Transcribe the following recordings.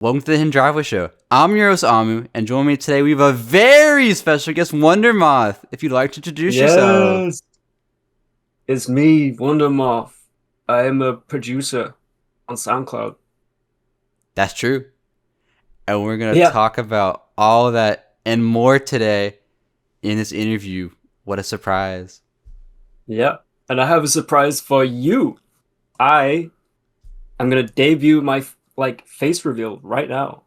Welcome to the Hidden Driveway Show. I'm your host, Amu, and joining me today we have a very special guest, WonderMoth. If you'd like to introduce yourself. Yes, it's me, WonderMoth. I am a producer on SoundCloud. That's true. And we're going to Yeah, talk about all of that and more today in this interview. What a surprise. yeah. And I have a surprise for you. I'm gonna debut my face reveal right now.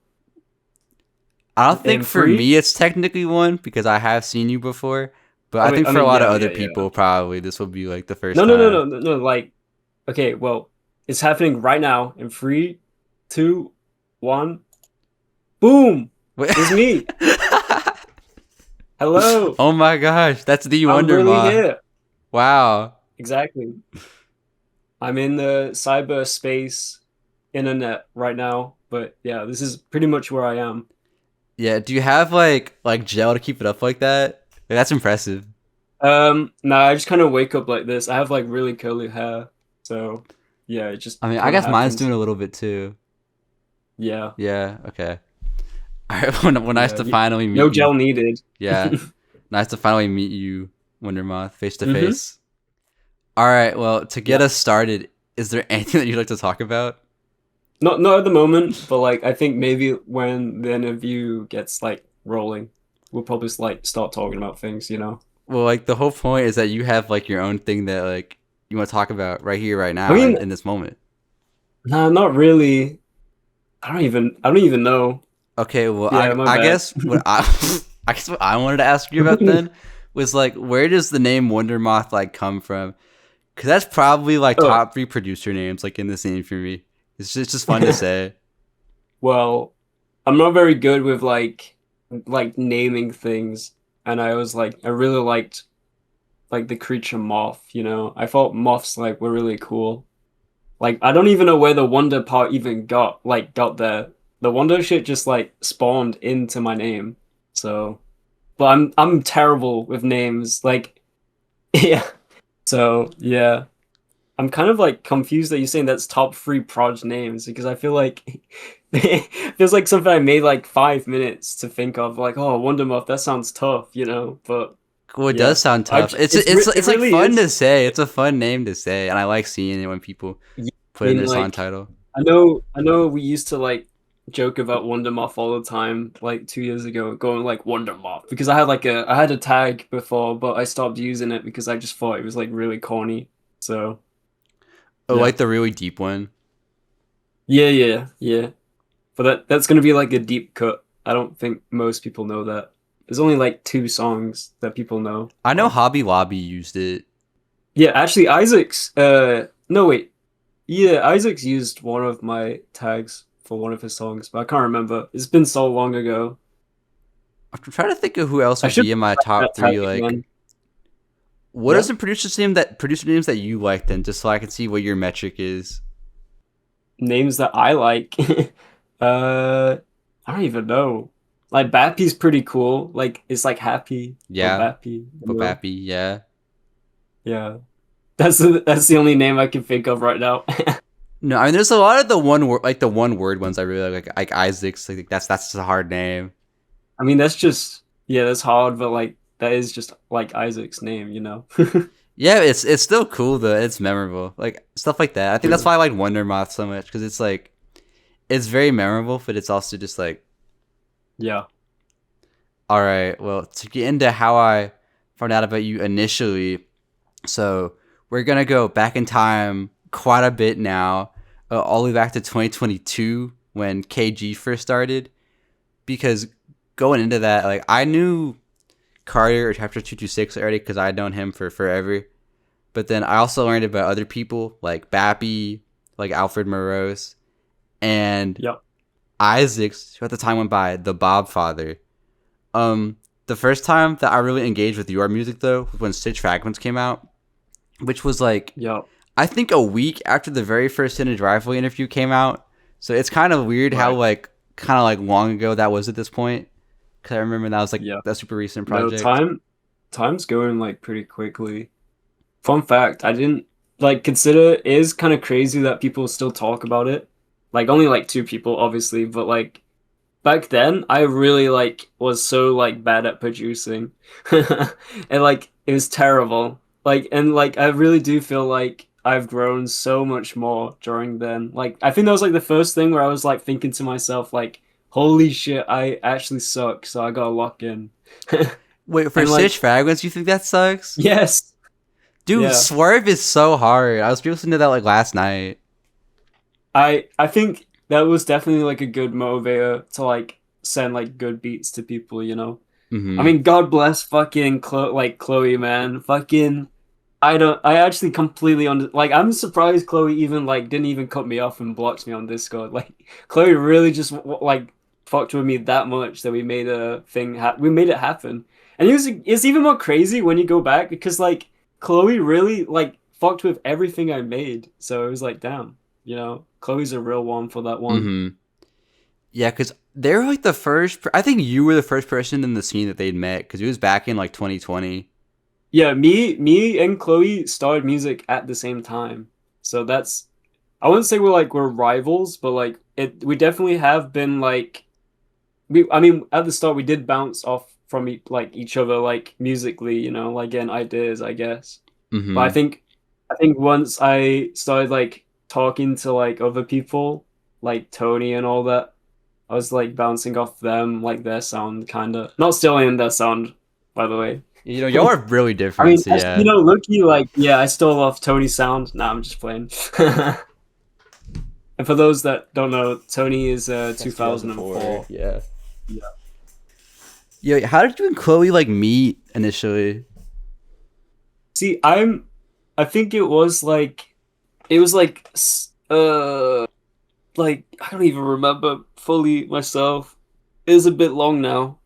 I don't think In for three. me it's technically one because I have seen you before. But I think for a mean, lot of yeah, other yeah, yeah. people, probably this will be like the first No, no, no, no, time. no, no. Okay, well, it's happening right now. In 3, 2, 1. Boom! It's me. Hello. Oh my gosh, that's the I'm really WonderMoth. here. Wow. Exactly. I'm in the cyberspace internet right now, but yeah, this is pretty much where I am. Yeah, do you have like gel to keep it up like that? Like, that's impressive. No, I just kind of wake up like this. I have like really curly hair, so yeah, it just I mean, I kind of guess mine's doing happens. a little bit too. Yeah, Yeah, okay. All right, well, nice yeah. to finally No meet you. gel needed. Yeah, nice to finally meet you, Wondermoth, face to Mm-hmm. face. All right, well, to get Yeah. us started, is there anything that you'd like to talk about? Not at the moment, but like I think maybe when the interview gets like rolling, we'll probably like start talking about things. Well, like the whole point is that you have like your own thing that like you want to talk about right here, right I now, mean, in this moment. nah, not really. I don't even know. Okay, well, Yeah, my I bad. guess what I I guess what I wanted to ask you about then was like, where does the name Wondermoth like come from? Because that's probably like Oh. top three producer names like in the scene for me. It's just fun to say. Well, I'm not very good with like naming things, and I really liked like the creature moth. I thought moths like were really cool. Like I don't even know where the wonder part even got there. The wonder shit just like spawned into my name. So, but I'm terrible with names. Like yeah. So, yeah. I'm kind of like confused that you're saying that's top three proj names because I feel like it feels like something I made like 5 minutes to think of. Like, oh, Wondermuff, that sounds tough. But Well, it yeah, does sound tough. it It's like really fun is. to say. It's a fun name to say, and I like seeing it when people Yeah, put I in mean, their song like, title. I know, we used to like joke about Wondermuff all the time, like 2 years ago, going like Wondermuff because I had a tag before, but I stopped using it because I just thought it was like really corny. So Oh, yeah, like the really deep one. yeah, yeah, yeah. But that's gonna be like a deep cut. I don't think most people know that. There's only like 2 songs that people know I know of. Hobby Lobby used it. Yeah, actually Isaac's no wait. Yeah, Isaac's used one of my tags for one of his songs, but I can't remember. It's been so long ago. I'm trying to think of who else I would should be in my try top that tag three. Like, again. what are Yeah. some producer names that you like then, just so I can see what your metric is? Names that I like. uh I don't even know. Like Bappy's pretty cool. Like it's like happy for Yeah, Bappy, you but know? Bappy, yeah. Yeah. That's the only name I can think of right now. No, I mean there's a lot of the one word like the one word ones I really like Isaac's. Like that's just a hard name. I mean, that's just yeah, that's hard, but like that is just like Isaac's name. Yeah, it's still cool though. It's memorable, like stuff like that. I think that's True. why I like Wonder Moth so much because it's like it's very memorable, but it's also just like Yeah. all right. Well, to get into how I found out about you initially, so we're gonna go back in time quite a bit now, all the way back to 2022 when KG first started. Because going into that, like I knew Carter or Chapter 226 already because I'd known him for forever. But then I also learned about other people like Bappy, like Alfred Morose, and Yep. Isaacs, who at the time went by the Bob Father. The first time that I really engaged with your music though was when Stitch Fragments came out, which was like Yep. I think a week after the very first Hidden Driveway interview came out. So it's kind of weird how Right. like kind of like long ago that was at this point. Cause I remember that was like Yeah. that super recent No, project. time's going like pretty quickly. Fun fact, I didn't like consider it is kind of crazy that people still talk about it like only like two people, obviously, but like back then I really like was so like bad at producing. And like it was terrible. Like and like I really do feel like I've grown so much more during then. Like I think that was like the first thing where I was like thinking to myself like holy shit, I actually suck, so I gotta lock in. Wait, for And Stitch like Fragments, you think that sucks? yes. Dude, Yeah. Swerve is so hard. I was listening to that like last night. I think that was definitely like a good motivator to like send like good beats to people, you know. I Mm-hmm. mean, God bless fucking Chloe, man. Fucking, I actually completely like. I'm surprised Chloe even like didn't even cut me off and blocked me on Discord. Like, Chloe really just like fucked with me that much that we made a thing. We made it happen, and it's even more crazy when you go back because like Chloe really like fucked with everything I made. So it was like, damn, you know, Chloe's a real one for that one. Mm-hmm. Yeah, because they were like the first. I think you were the first person in the scene that they'd met because it was back in like 2020. Yeah, me and Chloe started music at the same time. So that's I wouldn't say we're rivals, but like we definitely have been like I mean at the start we did bounce off from like each other like musically, you know, like getting ideas, I guess. But Mm-hmm. I think once I started like talking to like other people, like Tony and all that, I was like bouncing off them, like their sound kind of not stealing their sound, by the way. You know, y'all are really I different. mean, So yeah. you know, Loki, like, yeah, I stole off Tony's sound. Nah, I'm just playing. And for those that don't know, Tony is That's 2004. 2004. Yeah. Yeah. Yeah. How did you and Chloe like meet initially? See, I think it was like, I don't even remember fully myself. It was a bit long now.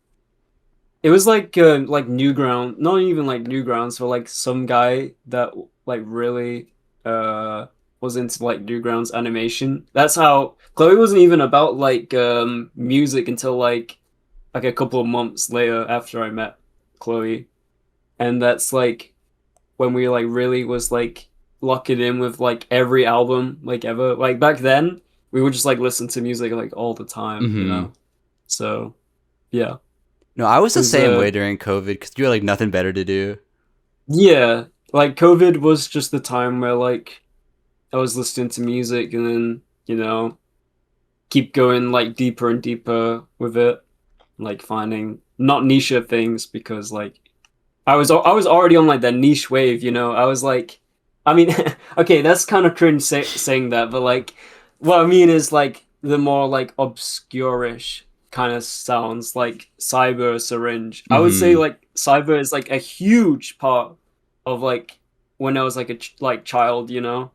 It was like Newground, not even like Newgrounds, but like some guy that like really uh was into like Newgrounds animation. That's how Chloe wasn't even about like music until like a couple of months later after I met Chloe. And that's like when we like really was like locking in with like every album like ever. Like back then we would just like listen to music like all the time, you Mm-hmm. know. So yeah. No, I was It the was same way during COVID because you had like nothing better to do. yeah, like COVID was just the time where like I was listening to music and then, you know, keep going like deeper and deeper with it, like finding not niche things because like I was already on like that niche wave, you know. I was like I mean, okay, that's kind of cringe saying that, but like what I mean is like the more like obscure-ish kind of sounds like Sybyr, Syringe. I would say Mm-hmm. like Sybyr is like a huge part of like when I was like a like child, you know,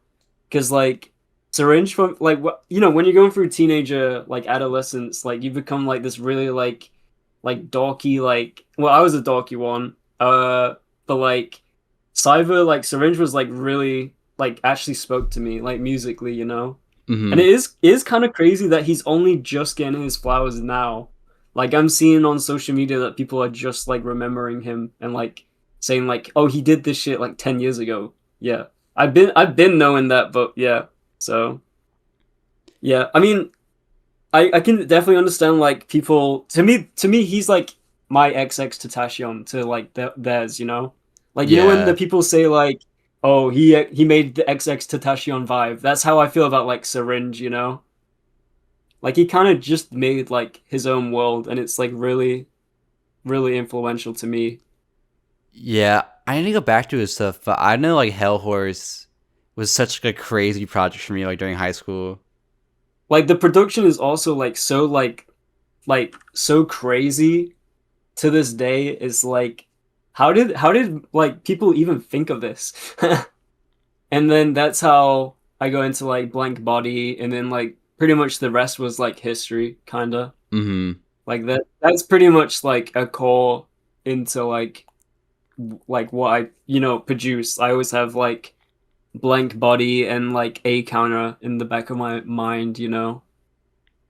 because like Syringe from like what you know when you're going through teenager like adolescence, like you become like this really like dorky like well I was a dorky one, but like Sybyr like Syringe was like really like actually spoke to me like musically, you know. And Mm-hmm. it is kind of crazy that he's only just getting his flowers now. Like I'm seeing on social media that people are just like remembering him and like saying like, "Oh, he did this shit like 10 years ago." Yeah. I've been knowing that, but yeah. So, yeah. I mean, I can definitely understand like people to me he's like my XX Tentacion to like theirs, you know? Like you know when the Yeah. people say like, "Oh, he made the XX Tentacion vibe." That's how I feel about like Syringe, you know? Like he kind of just made like his own world and it's like really influential to me. Yeah. I need to go back to his stuff, but I know like Hell Horse was such like, a crazy project for me like during high school. Like the production is also like so crazy to this day. Is like how did like people even think of this? And then that's how I go into like Blank Body and then like pretty much the rest was like history kinda. Mm-hmm. Like that's pretty much like a core into like what I you know produce. I always have like Blank Body and like A counter in the back of my mind, you know.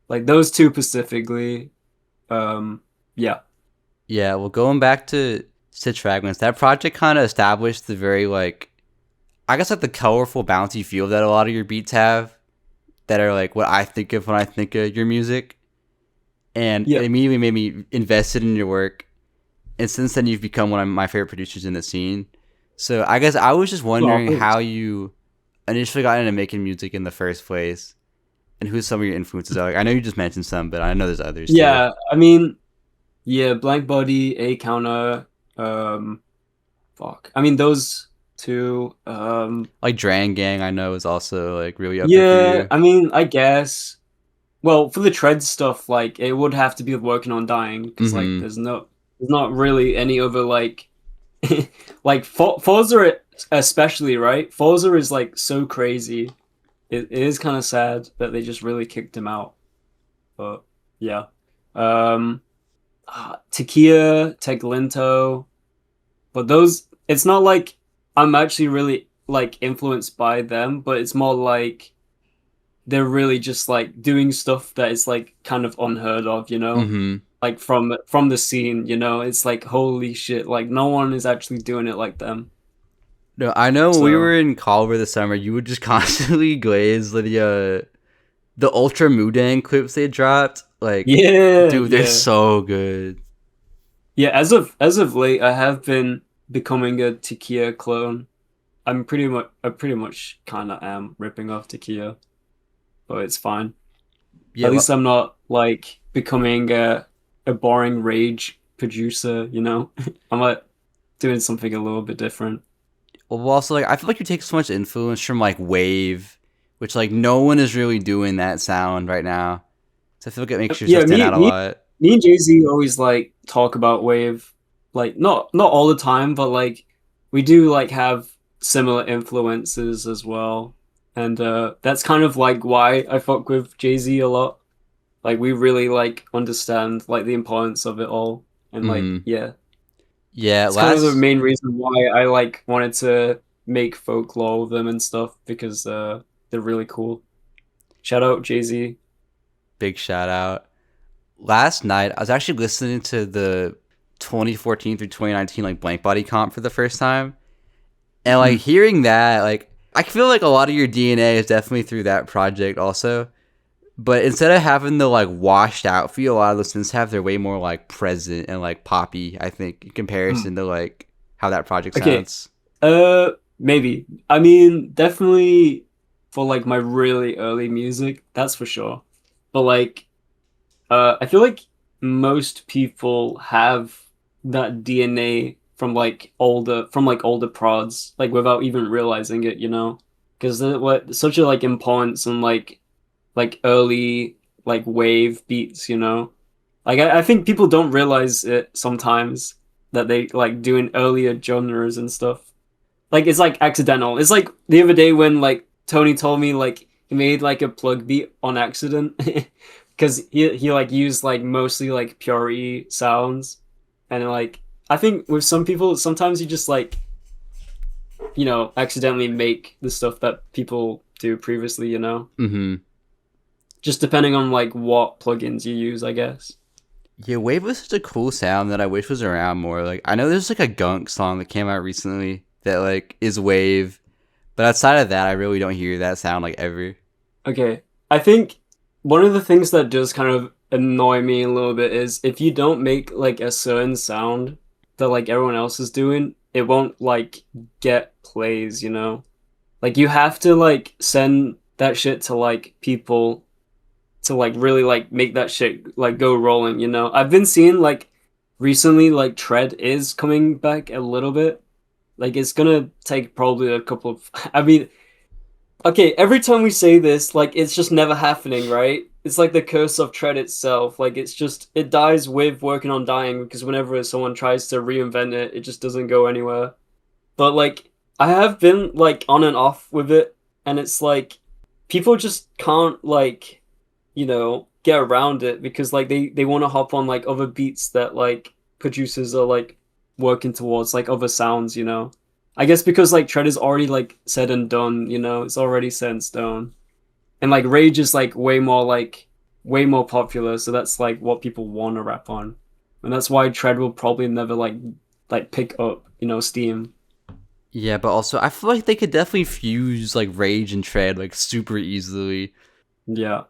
Like those two specifically. Um yeah. Yeah. Well, going back to Stitch Fragments, that project kind of established the very like I guess like the colorful bouncy feel that a lot of your beats have. that are like what I think of when I think of your music, and Yeah. it immediately made me invested in your work. And since then, you've become one of my favorite producers in the scene. So I guess I was just wondering how you initially got into making music in the first place, and who some of your influences are. Like, I know you just mentioned some, but I know there's others too. Yeah, I mean, yeah, Blank Body, A Counter, fuck. I mean, those two, Like Drang Gang, I know is also like really up there for yeah, you. I mean, I guess. Well, for the tread stuff, like it would have to be working on dying because like Mm-hmm. there's not really any other like like Forza especially, right? Forza is like so crazy. It is kind of sad that they just really kicked him out. But yeah. Um Takia, Teglinto, but those it's not like I'm actually really like influenced by them, but it's more like they're really just like doing stuff that is like kind of unheard of, you know? Mm-hmm. Like from the scene, you know? It's like holy shit, like no one is actually doing it like them. No, I know when we So were in Culver this summer, you would just constantly glaze the Ultra Mudang clips they dropped. Like, yeah, dude, they're yeah. so good. Yeah, as of late I have been becoming a Takia clone. I pretty much kinda am ripping off Takia, but it's fine. Yeah, At least I'm not like becoming a boring rage producer, you know? I'm like doing something a little bit different. well, also like I feel like you take so much influence from like Wave, which like no one is really doing that sound right now. So I feel like it makes your stuff Yeah, stand out a lot. me and Jay-Z always like talk about Wave, like not all the time, but like we do like have similar influences as well. And that's kind of like why I fuck with Jay-Z a lot. Like we really like understand like the importance of it all. And like Mm-hmm. yeah, Yeah, it's kind of the last main reason why I like wanted to make folklore with them and stuff because they're really cool. Shout out Jay-Z. big shout out. Last night I was actually listening to the 2014 through 2019 like Blank Body comp for the first time. And like Mm. hearing that, like I feel like a lot of your DNA is definitely through that project also. But instead of having the like washed out feel, a lot of the synths have they're way more like present and like poppy, I think, in Mm. comparison to like how that project Okay. sounds. Maybe. I mean, definitely for like my really early music, that's for sure. But like, I feel like most people have that DNA from like older prods, like without even realizing it, you know? Because what such a like importance and like early like wave beats, you know? Like I think people don't realize it sometimes that they like doing earlier genres and stuff. Like it's like accidental. It's like the other day when like Tony told me like he made like a plug beat on accident because he like used like mostly like pure E sounds and like I think with some people sometimes you just like you know accidentally make the stuff that people do previously, you know, Mm-hmm. just depending on like what plugins you use, I guess. Yeah, Wave was such a cool sound that I wish was around more. Like I know there's like a Gunk song that came out recently that like is Wave, but outside of that, I really don't hear that sound like ever. Okay, I think one of the things that does kind of annoy me a little bit is if you don't make like a certain sound that like everyone else is doing, it won't like get plays, you know? Like you have to like send that shit to like people to like really like make that shit like go rolling, you know? I've been seeing like recently like Tread is coming back a little bit. Like it's gonna take probably a couple of I mean okay, every time we say this, like it's just never happening, right? It's like the curse of Tread itself. Like it's just it dies with working on dying because whenever someone tries to reinvent it, it just doesn't go anywhere. But like I have been like on and off with it, and it's like people just can't like, you know, get around it because like they want to hop on like other beats that like producers are like working towards, like other sounds, you know. I guess because like Tread is already like said and done, you know, it's already set in stone. And like Rage is like way more popular, so that's like what people want to rap on. And that's why Tread will probably never like pick up, you know, steam. Yeah, but also I feel like they could definitely fuse like Rage and Tread like super easily. Yeah.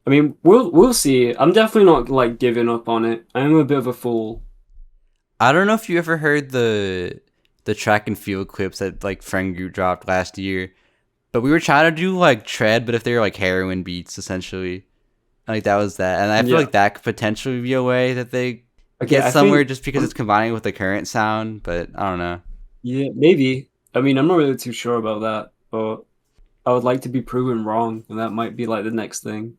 I mean, we'll see. I'm definitely not like giving up on it. I am a bit of a fool. I don't know if you ever heard the track and field clips that like friend group dropped last year, but we were trying to do like tread, but if they were like heroin beats essentially, like that was that, and I feel Yeah. like that could potentially be a way that they Okay, get I somewhere think just because it's combining with the current sound, but I don't know. yeah, maybe. I mean, I'm not really too sure about that, but I would like to be proven wrong, and that might be like the next thing.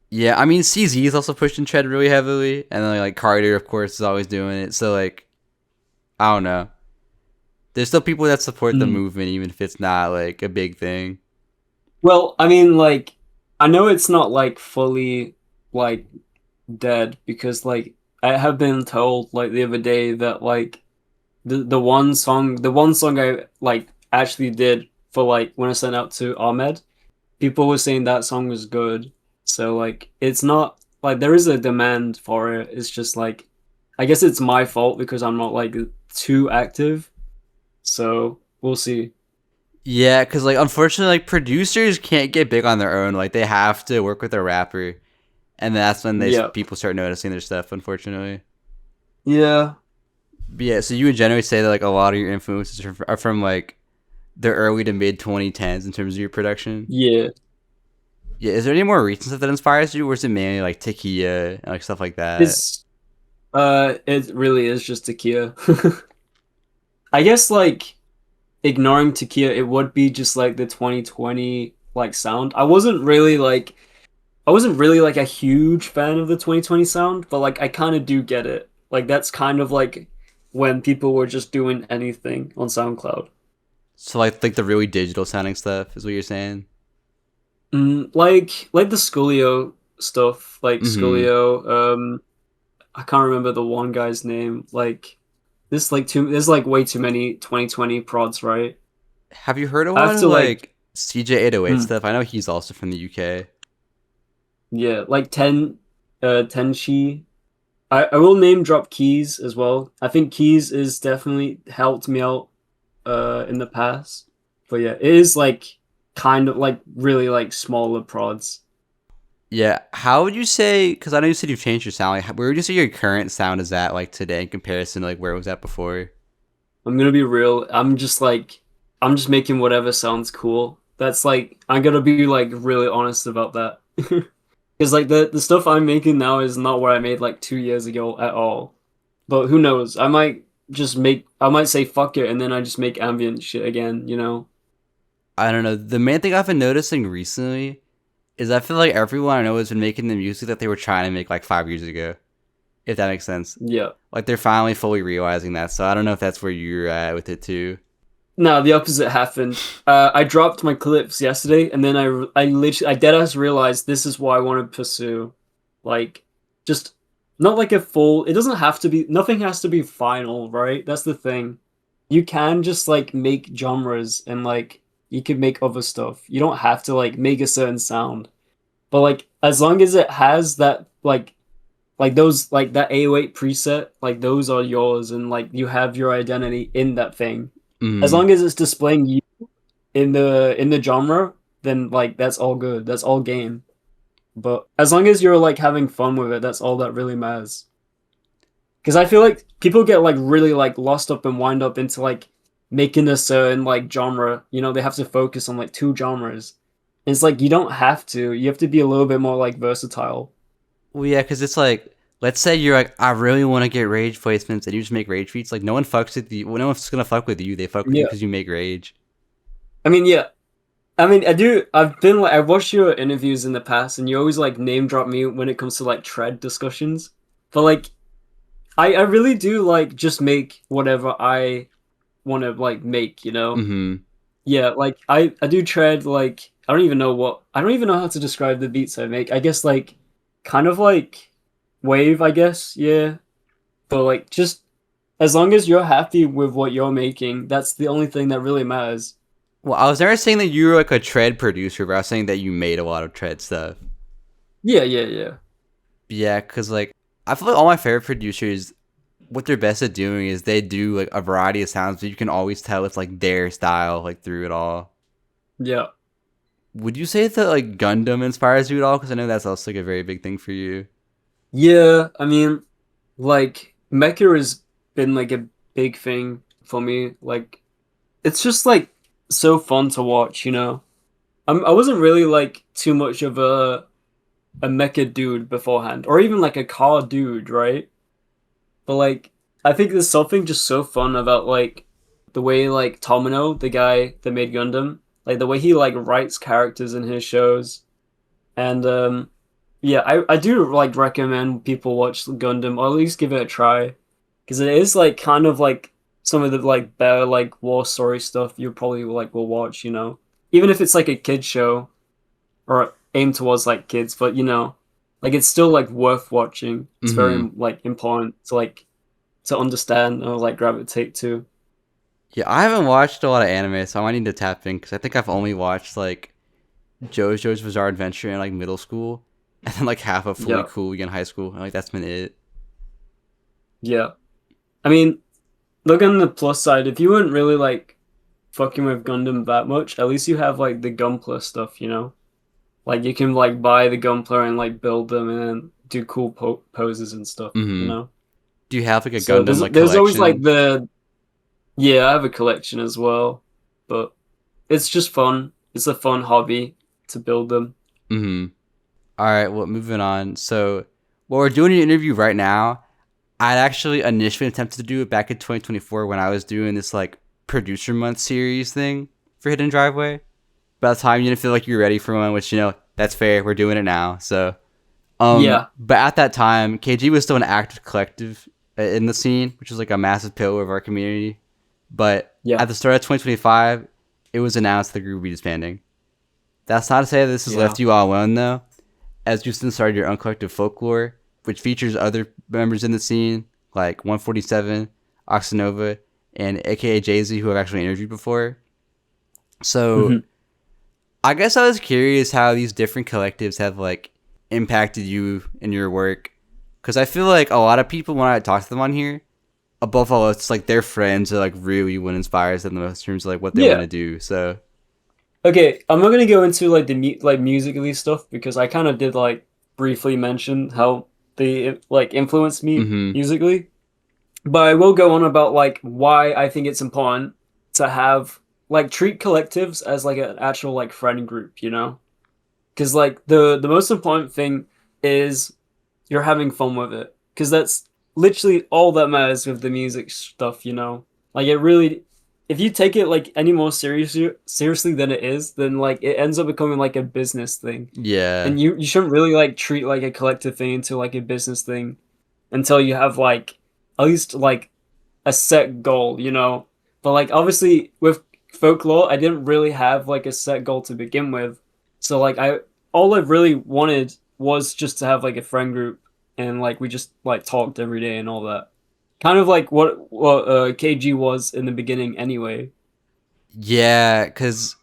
Yeah, I mean CZ is also pushing tread really heavily, and then like Carter of course is always doing it. So like I don't know. There's still people that support the Mm. movement even if it's not like a big thing. Well, I mean, like, I know it's not like fully like dead because like I have been told like the other day that like the one song I like actually did for like when I sent out to Ahmed, people were saying that song was good. So like it's not like there is a demand for it. It's just like I guess it's my fault because I'm not like too active. So we'll see. Yeah, because like unfortunately, like producers can't get big on their own. Like they have to work with a rapper, and that's when they Yeah. people start noticing their stuff. Unfortunately, Yeah. but yeah. So you would generally say that like a lot of your influences are from like the early to mid 2010s in terms of your production. Yeah. Yeah, is there any more recent stuff that inspires you, or is it mainly like Takia and like stuff like that? It's it really is just Takia. I guess like ignoring Takia, it would be just like the 2020 like sound. I wasn't really like a huge fan of the 2020 sound, but like I kind of do get it. Like that's kind of like when people were just doing anything on SoundCloud. So like the really digital sounding stuff is what you're saying. Like the Scolio stuff, like Mm-hmm. Scolio. I can't remember the one guy's name. Like there's like way too many 2020 prods, right? Have you heard of I have one to like, like CJ 808 mm, stuff? I know he's also from the UK. yeah, like Tenchi. I will name drop Keys as well. I think Keys is definitely helped me out in the past. But yeah, it is like kind of like really like smaller prods. Yeah, how would you say? Because I know you said you've changed your sound. Like, where would you say your current sound is at, like today, in comparison to like where it was at before? I'm gonna be real. I'm just making whatever sounds cool. That's like I'm gonna be like really honest about that. Because like the stuff I'm making now is not what I made like 2 years ago at all. But who knows? I might say fuck it and then I just make ambient shit again, you know? I don't know. The main thing I've been noticing recently is I feel like everyone I know has been making the music that they were trying to make like 5 years ago. If that makes sense. Yeah. Like they're finally fully realizing that. So I don't know if that's where you're at with it too. No, the opposite happened. I dropped my clips yesterday, and then I literally, I deadass realized this is what I want to pursue. Like, just not like a full. It doesn't have to be. Nothing has to be final, right? That's the thing. You can just like make genres, and like you can make other stuff. You don't have to like make a certain sound, but like as long as it has that like those like that 808 preset, like those are yours, and like you have your identity in that thing as Mm. long as it's displaying you in the genre, then like that's all good. That's all game. But as long as you're like having fun with it, that's all that really matters. Because I feel like people get like really like lost up and wind up into like making a certain like genre. You know, they have to focus on like two genres. And it's like you don't have to. You have to be a little bit more like versatile. Well, yeah, because it's like, let's say you're like, I really want to get rage placements, and you just make rage beats. Like no one fucks with you. Well, no one's gonna fuck with you. They fuck with you Yeah. because you make rage. I mean, yeah. I mean, I do. I've been like, I've watched your interviews in the past, and you always like name drop me when it comes to like tread discussions. But like, I really do like just make whatever I want to like make, you know? Mm-hmm. Yeah, like I do tread like I don't even know how to describe the beats I make. I guess like kind of like wave, I guess. Yeah. But like just as long as you're happy with what you're making, that's the only thing that really matters. Well, I was never saying that you were like a tread producer, but I was saying that you made a lot of tread stuff. Yeah, yeah, yeah. Yeah, because like I feel like all my favorite producers, what they're best at doing is they do like a variety of sounds, but you can always tell it's like their style like through it all. Yeah. Would you say that like Gundam inspires you at all? Because I know that's also like a very big thing for you. Yeah, I mean, like mecha has been like a big thing for me. Like it's just like so fun to watch, you know. I wasn't really like too much of a mecha dude beforehand, or even like a car dude, right? But like I think there's something just so fun about like the way like Tomino, the guy that made Gundam, like the way he like writes characters in his shows. And yeah, I do like recommend people watch Gundam or at least give it a try. Because it is like kind of like some of the like better like war story stuff you probably like will watch, you know. Even if it's like a kid show or aimed towards like kids, but you know, like it's still like worth watching. It's very Mm-hmm. like important to like to understand or like gravitate to. Yeah, I haven't watched a lot of anime, so I might need to tap in because I think I've only watched like JoJo's Bizarre Adventure in like middle school, and then like half of Fully Yeah. Cool in high school. And, like that's been it. Yeah. I mean, look on the plus side, if you weren't really like fucking with Gundam that much, at least you have like the Gunpla stuff, you know? Like you can like buy the Gunpla and like build them and then do cool poses and stuff, you Mm-hmm. know? Do you have like a So Gundam like there's always like collection? the yeah, I have a collection as well, but it's just fun. It's a fun hobby to build them. Mm-hmm. All right, well, moving on. So, what we're doing an interview right now, I'd actually initially attempted to do it back in 2024 when I was doing this like producer month series thing for Hidden Driveway. By the time you didn't feel like you were ready for one, which you know that's fair. We're doing it now. So, Yeah, but at that time, KG was still an active collective in the scene, which was like a massive pillar of our community. But yeah, at the start of 2025, it was announced the group would be disbanding. That's not to say that this has yeah. left you all alone though, as you since started your own collective Folklore, which features other members in the scene like 147, Oxynova, and AKA Jay-Z, who I've actually interviewed before. So Hmm. I guess I was curious how these different collectives have like impacted you in your work, because I feel like a lot of people when I talk to them on here, above all, it's like their friends are like really what inspires them the most in terms of like what they want Yeah. to do. So Okay, I'm not gonna go into like the like musically stuff because I kind of did like briefly mention how they like influenced me mm-hmm. musically, but I will go on about like why I think it's important to have like treat collectives as like an actual like friend group, you know? Because like the most important thing is you're having fun with it, because that's literally all that matters with the music stuff, you know. Like it really, if you take it like any more seriously than it is, then like it ends up becoming like a business thing, Yeah. and you shouldn't really like treat like a collective thing into like a business thing until you have like at least like a set goal, you know. But like obviously with folklore, I didn't really have like a set goal to begin with. So like I all I really wanted was just to have like a friend group and like we just like talked every day and all that. Kind of like what KG was in the beginning anyway. Yeah, because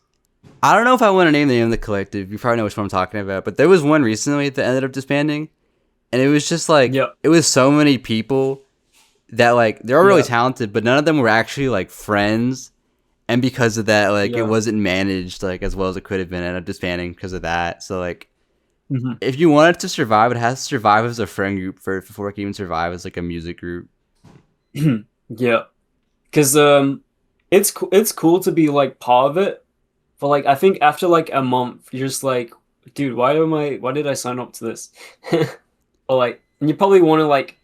I don't know if I want to name the name of the collective. You probably know which one I'm talking about. But there was one recently that ended up disbanding. And it was just like, Yeah, it was so many people that like, they're all really yeah, talented, but none of them were actually like friends. And because of that, like, it yeah. wasn't managed like as well as it could have been. Ended up disbanding because of that. So like, Hmm. if you want it to survive, it has to survive as a friend group first before it can even survive as like a music group. Yeah, because it's cool to be like part of it, but like I think after like a month, you're just like, dude, why did I sign up to this? Or like, and you probably want to like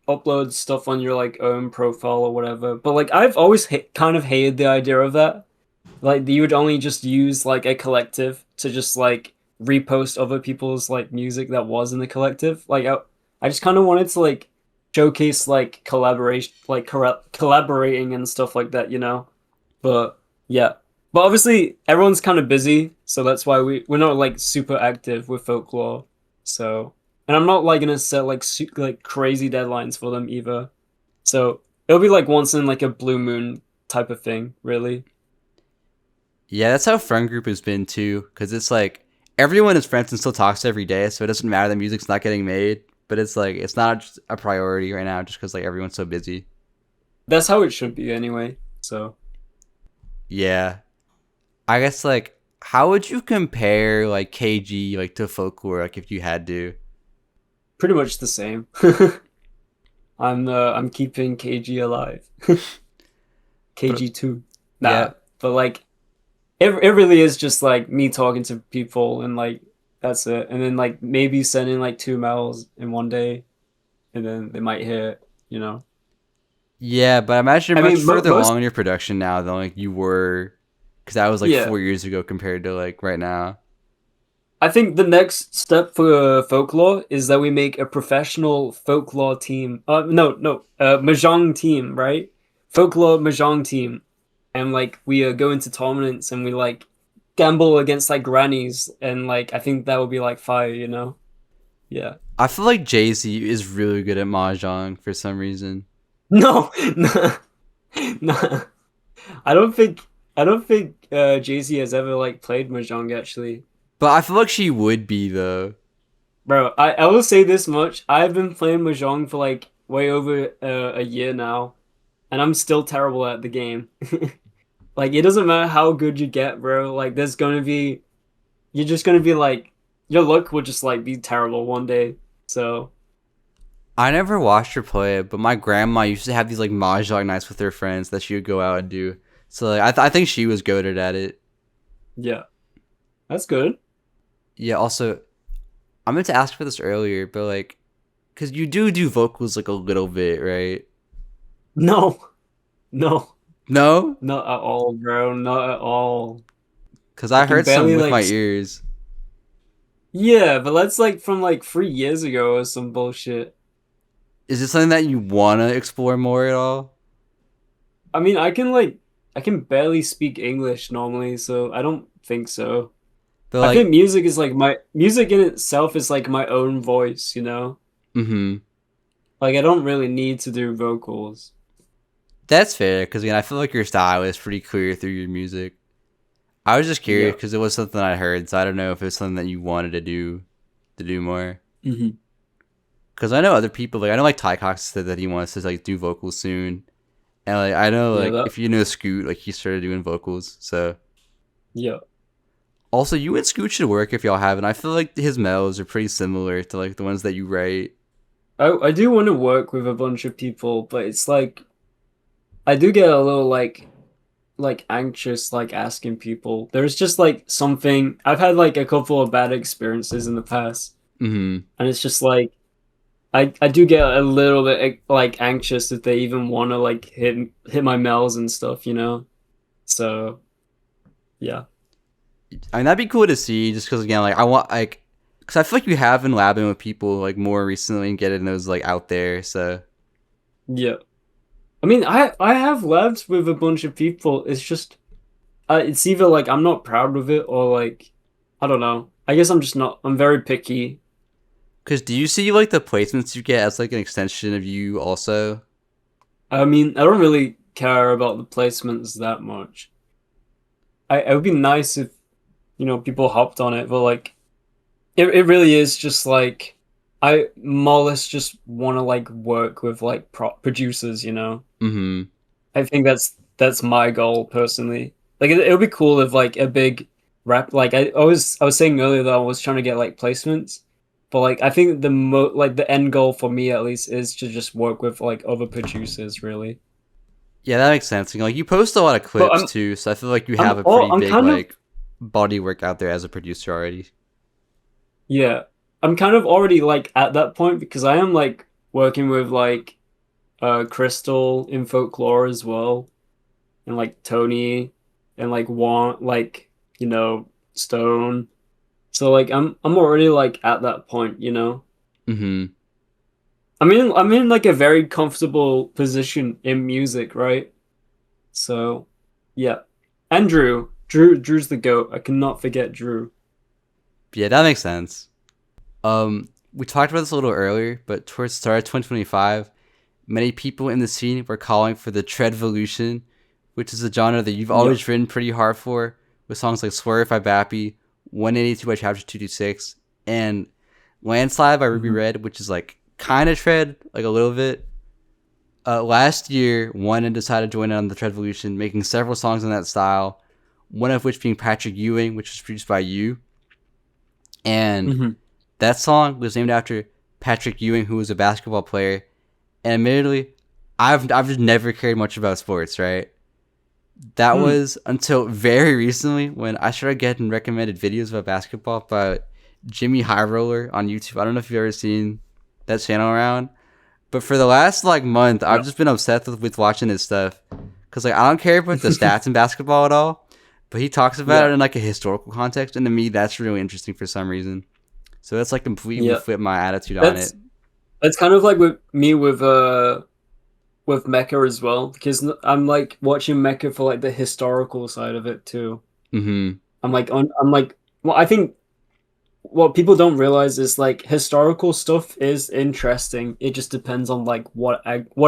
upload stuff on your like own profile or whatever. But like, I've always kind of hated the idea of that. Like, you would only just use like a collective to just like repost other people's like music that was in the collective. Like, I just kind of wanted to like showcase like collaboration, like collaborating and stuff like that, you know. But yeah, but obviously everyone's kind of busy, so that's why we're not like super active with folklore. So, and I'm not like gonna set like like crazy deadlines for them either. So it'll be like once in like a blue moon type of thing, really. Yeah, that's how friend group has been too. Because it's like everyone is friends and still talks every day, so it doesn't matter that music's not getting made. But it's like it's not just a priority right now, just because like everyone's so busy. That's how it should be anyway. So Yeah, I guess like how would you compare like KG like to Folklore, like if you had to? Pretty much the same. I'm keeping KG alive. But KG2. yeah, Nah, but like it really is just like me talking to people and like that's it. And then like maybe sending like 2 mails in one day and then they might hit. yeah, but I imagine I you're much mean, further most along in your production now than like you were, because that was like yeah. 4 years ago compared to like right now. I think the next step for folklore is that we make a professional folklore team. No, mahjong team, right? Folklore mahjong team, and like we go into tournaments and we like gamble against like grannies, and like I think that would be like fire. Yeah. I feel like Jay-Z is really good at mahjong for some reason. No, no, no. I don't think Jay-Z has ever like played mahjong actually. But I feel like she would be though. Bro, I will say this much. I've been playing Mahjong for like way over a year now, and I'm still terrible at the game. Like, it doesn't matter how good you get, bro. Like, you're just gonna be like, your luck will just like be terrible one day. So, I never watched her play it, but my grandma used to have these like mahjong nights with her friends that she would go out and do. So like, I think she was goated at it. yeah, that's good. Yeah. Also, I meant to ask for this earlier, but like, cause you do vocals like a little bit, right? No, no, No, not at all, bro. Not at all. cause I I can heard some barely with like, my ears. yeah, but that's like from like 3 years ago or some bullshit. Is it something that you wanna explore more at all? I mean, I can barely speak English normally, so I don't think so. But I think like, music is like my music in itself is like my own voice. mm-hmm. Like I don't really need to do vocals. That's fair, cause again, I feel like your style is pretty clear through your music. I was just curious Yeah. because it was something I heard, so I don't know if it was something that you wanted to do more. Hmm. Because I know other people, like I know like Ty Cox said that he wants to like do vocals soon, and like I know Yeah, like if you know Scoot, like he started doing vocals. So yeah. also you and Scoot should work if y'all haven't. I feel like his melodies are pretty similar to like the ones that you write. I do want to work with a bunch of people, but it's like I do get a little like anxious like asking people. There's just like something I've had like a couple of bad experiences in the past, Mm-hmm. and it's just like I do get a little bit like anxious if they even want to like hit my mails and stuff. So yeah, I mean that'd be cool to see, just because again, like I want like, because I feel like you have been labbing with people like more recently and getting those like out there. So yeah. I mean, I have labs with a bunch of people. It's just it's either like I'm not proud of it or like I don't know. I guess I'm just not. I'm very picky. because do you see like the placements you get as like an extension of you also? I mean, I don't really care about the placements that much. It would be nice if people hopped on it, but like it really is just like I more or less just want to like work with like producers. Mm-hmm. I think that's my goal personally. Like it would be cool if like a big rap like I was saying earlier that I was trying to get like placements, but like I think the end goal for me at least is to just work with like other producers really. Yeah, that makes sense. You know, like you post a lot of But clips too, so I feel like you have a pretty I'm big kind of like body work out there as a producer already. yeah. I'm kind of already like at that point because I am like working with like Crystal in Folklore as well and like Tony and like Stone. So like I'm already like at that point. Mm-hmm. I'm in like a very comfortable position in music, right? So yeah. And Drew's the GOAT. I cannot forget Drew. Yeah, that makes sense. We talked about this a little earlier, but towards the start of 2025, many people in the scene were calling for the Treadvolution, which is a genre that you've always Yep. written pretty hard for, with songs like Swerve by Bappy, 182 by Chapter 226, and Landslide by Ruby Mhm. Red, which is like kind of tread, like a little bit. Last year, One decided to join in on the Treadvolution, making several songs in that style. one of which being Patrick Ewing, which was produced by you. And Mm-hmm. that song was named after Patrick Ewing, who was a basketball player. And admittedly, I've just never cared much about sports, right? That was until very recently when I started getting recommended videos about basketball by Jimmy High Roller on YouTube. I don't know if you've ever seen that channel around, but for the last like month, I've just been obsessed with watching his stuff. Cause like I don't care about the stats in basketball at all, but he talks about it in like a historical context, and to me, that's really interesting for some reason. So that's like completely flipped my attitude on it. That's kind of like with me with Mecha as well, because I'm like watching Mecha for like the historical side of it too. Mm-hmm. I'm like, well, I think what people don't realize is like historical stuff is interesting. It just depends on like what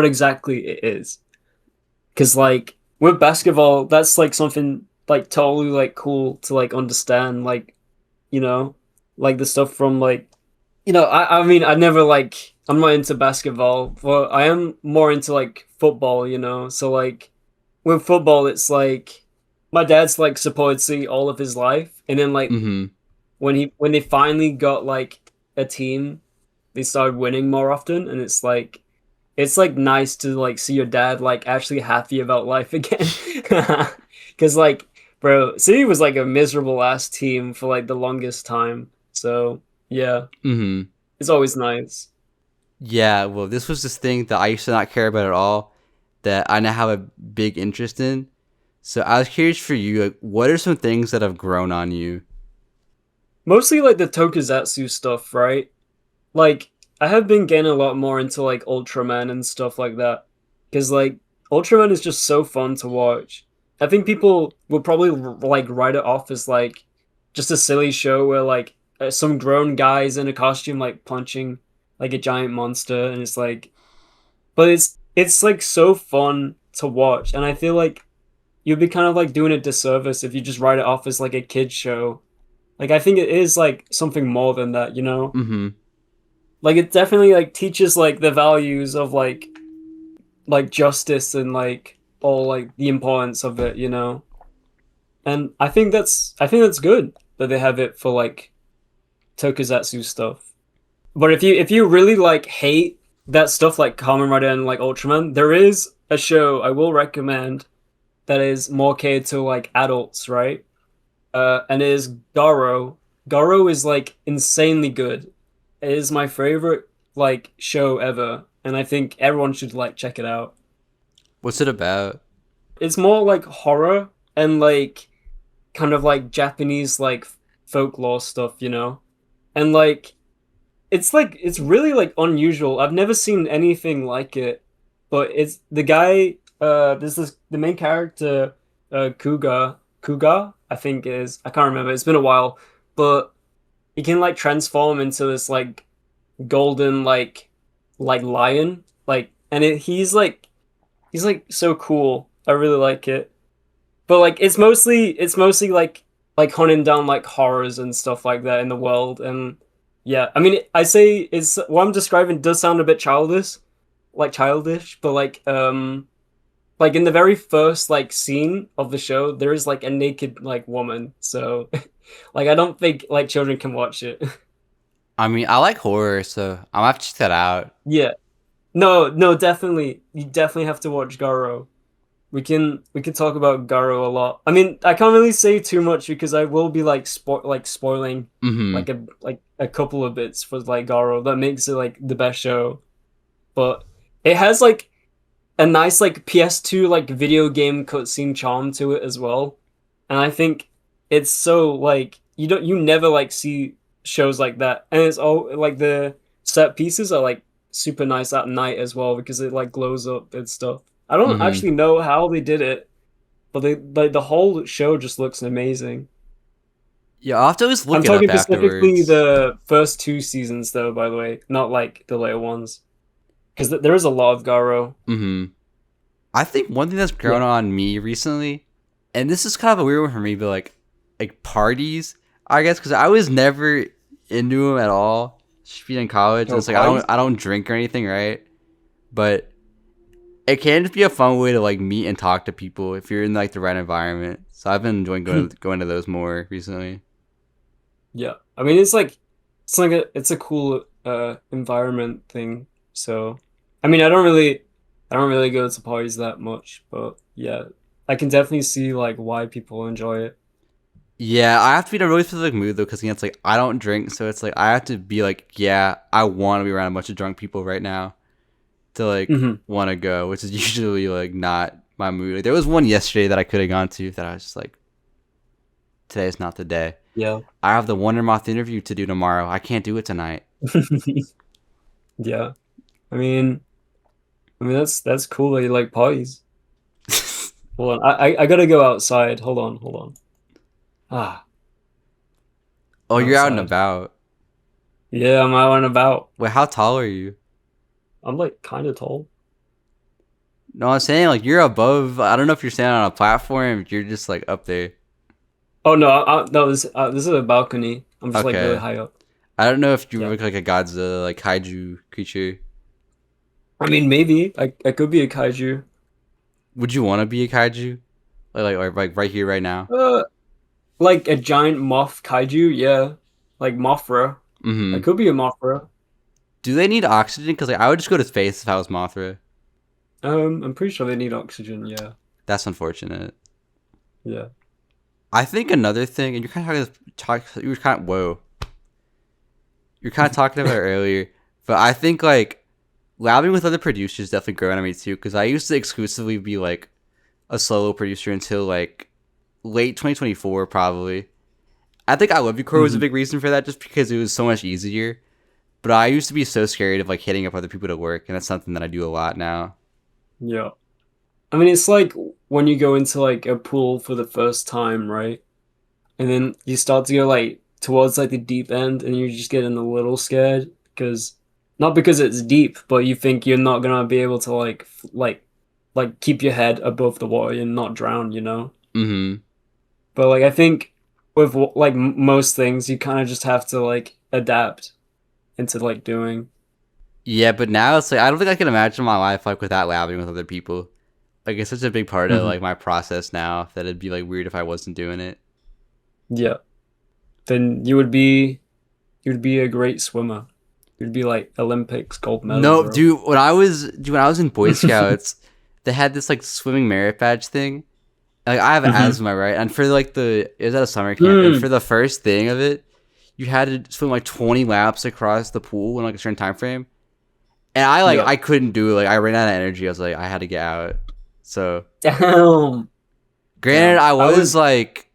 exactly it is. Because like with basketball, that's like something like totally like cool to like understand, like, you know, like the stuff from like, you know, I mean, I never like, I'm not into basketball, but I am more into like football, you know. So like with football, it's like my dad's like supported City all of his life, and then like when they finally got like a team, they started winning more often, and it's like nice to like see your dad like actually happy about life again, because like bro, City was like a miserable ass team for like the longest time. So yeah, it's always nice. Yeah, well, this was this thing that I used to not care about at all, that I now have a big interest in. So I was curious for you, like, what are some things that have grown on you? Mostly like the tokusatsu stuff, right? Like I have been getting a lot more into like Ultraman and stuff like that, because like Ultraman is just so fun to watch. I think people will probably like write it off as like just a silly show where like some grown guys in a costume like punching like a giant monster, and it's like, but it's like so fun to watch, and I feel like you'd be kind of like doing a disservice if you just write it off as like a kid show. Like I think it is like something more than that, you know? Mm-hmm. Like it definitely like teaches like the values of like justice and like all like the importance of it, you know? And I think that's good that they have it for like tokusatsu stuff. But if you really like hate that stuff like Kamen Rider and like Ultraman, there is a show I will recommend that is more catered to like adults, right? And it is Garo. Garo is like insanely good. It is my favorite like show ever, and I think everyone should like check it out. What's it about? It's more like horror and like kind of like Japanese like folklore stuff, you know? And like it's really like unusual. I've never seen anything like it. But it's the guy there's this the main character Kuga, I think it is. I can't remember. It's been a while. But he can like transform into this like golden like lion, like, and he's like so cool. I really like it. But like it's mostly like hunting down like horrors and stuff like that in the world. And yeah, I mean, I say it's what I'm describing does sound a bit childish, but like in the very first like scene of the show, there is like a naked like woman. So like I don't think like children can watch it. I mean, I like horror, so I'm gonna have to check that out. Yeah. No, definitely. You definitely have to watch Garo. We can talk about Garo a lot. I mean, I can't really say too much because I will be like spoiling Mm-hmm. like a couple of bits for like Garo that makes it like the best show. But it has like a nice like PS2 like video game cutscene charm to it as well. And I think it's so like you never like see shows like that. And it's all like the set pieces are like super nice at night as well because it like glows up and stuff. I don't Mm-hmm. actually know how they did it, but the whole show just looks amazing. Yeah, I'll have to always I'm look it up talking specifically afterwards. the first two seasons though, by the way, not like the later ones, because there is a lot of Garo. Mm-hmm. I think one thing that's grown Yeah. on me recently, and this is kind of a weird one for me, but like parties, I guess, because I was never into them at all. Just being in college, and Oh, it's like parties? I don't drink or anything, right? But it can just be a fun way to like meet and talk to people if you're in like the right environment. So I've been enjoying going to those more recently. Yeah, I mean it's a cool environment thing. So I mean I don't really go to parties that much, but yeah, I can definitely see like why people enjoy it. Yeah, I have to be in a really specific mood though, because it's like I don't drink, so it's like I have to be like, yeah, I want to be around a bunch of drunk people right now to like want to go, which is usually like not my mood. Like, there was one yesterday that I could have gone to that I was just like, today's not the day. Yeah. I have the Wondermoth interview to do tomorrow. I can't do it tonight. Yeah. I mean that's cool that you like parties. Hold on. I gotta go outside. Hold on. Ah, Oh, you're out and outside. about. Yeah, I'm out and about. Wait, how tall are you? I'm like kind of tall. No, I'm saying like you're above. I don't know if you're standing on a platform. If you're just like up there. Oh no, no, this is a balcony. I'm just like really Okay. high up. I don't know if you Yeah. look like a Godzilla, like kaiju creature. I mean, maybe I could be a kaiju. Would you want to be a kaiju? Like right here, right now? Uh, like a giant moth kaiju. Yeah, like Mothra. I Mm-hmm. could be a Mothra. Do they need oxygen? Because like I would just go to space if I was Mothra. I'm pretty sure they need oxygen. Yeah, That's unfortunate. yeah. I think another thing, and you're kind of talking. You were kind of whoa. You're kind of talking about it earlier, but I think like collabing with other producers definitely growing on me too. Because I used to exclusively be like a solo producer until like late 2024 probably. I think I Love You Core was a Mhm. big reason for that, just because it was so much easier. But I used to be so scared of like hitting up other people to work, and that's something that I do a lot now. Yeah. I mean, it's like when you go into like a pool for the first time, right? And then you start to go like towards like the deep end, and you're just getting a little scared because not because it's deep, but you think you're not gonna be able to like keep your head above the water and not drown, you know? Mm-hmm. But like I think with like most things, you kind of just have to like adapt into like doing. Yeah, but now it's like I don't think I can imagine my life like without labbing with other people. Like it's such a big part of Mhm. like my process now that it'd be like weird if I wasn't doing it. Yeah. Then you would be a great swimmer. You'd be like Olympics gold medal, No, bro. dude, when I was in Boy Scouts, they had this like swimming merit badge thing. Like I have Hmm. asthma, right? And for like it was at a summer camp, and Mm. for the first thing of it, you had to swim like 20 laps across the pool in like a certain time frame. And Yeah. I couldn't do it. Like I ran out of energy. I was like I had to get out. So Damn. granted, Damn. I I was was like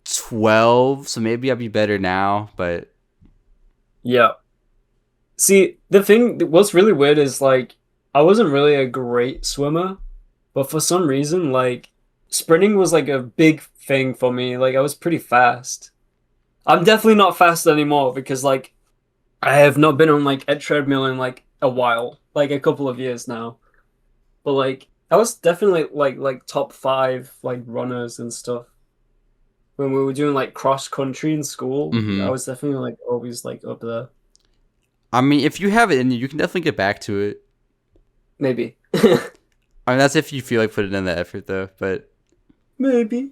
12, so maybe I'd be better now. But yeah. See, the thing what's really weird is like I wasn't really a great swimmer, but for some reason like sprinting was like a big thing for me. Like I was pretty fast. I'm definitely not fast anymore because like I have not been on like a treadmill in like a while, like a couple of years now. But like I was definitely like top five like runners and stuff. When we were doing like cross country in school, I hmm was definitely like always like up there. I mean, if you have it in you, you can definitely get back to it. Maybe. I mean, that's if you feel like putting in the effort, though. But Maybe.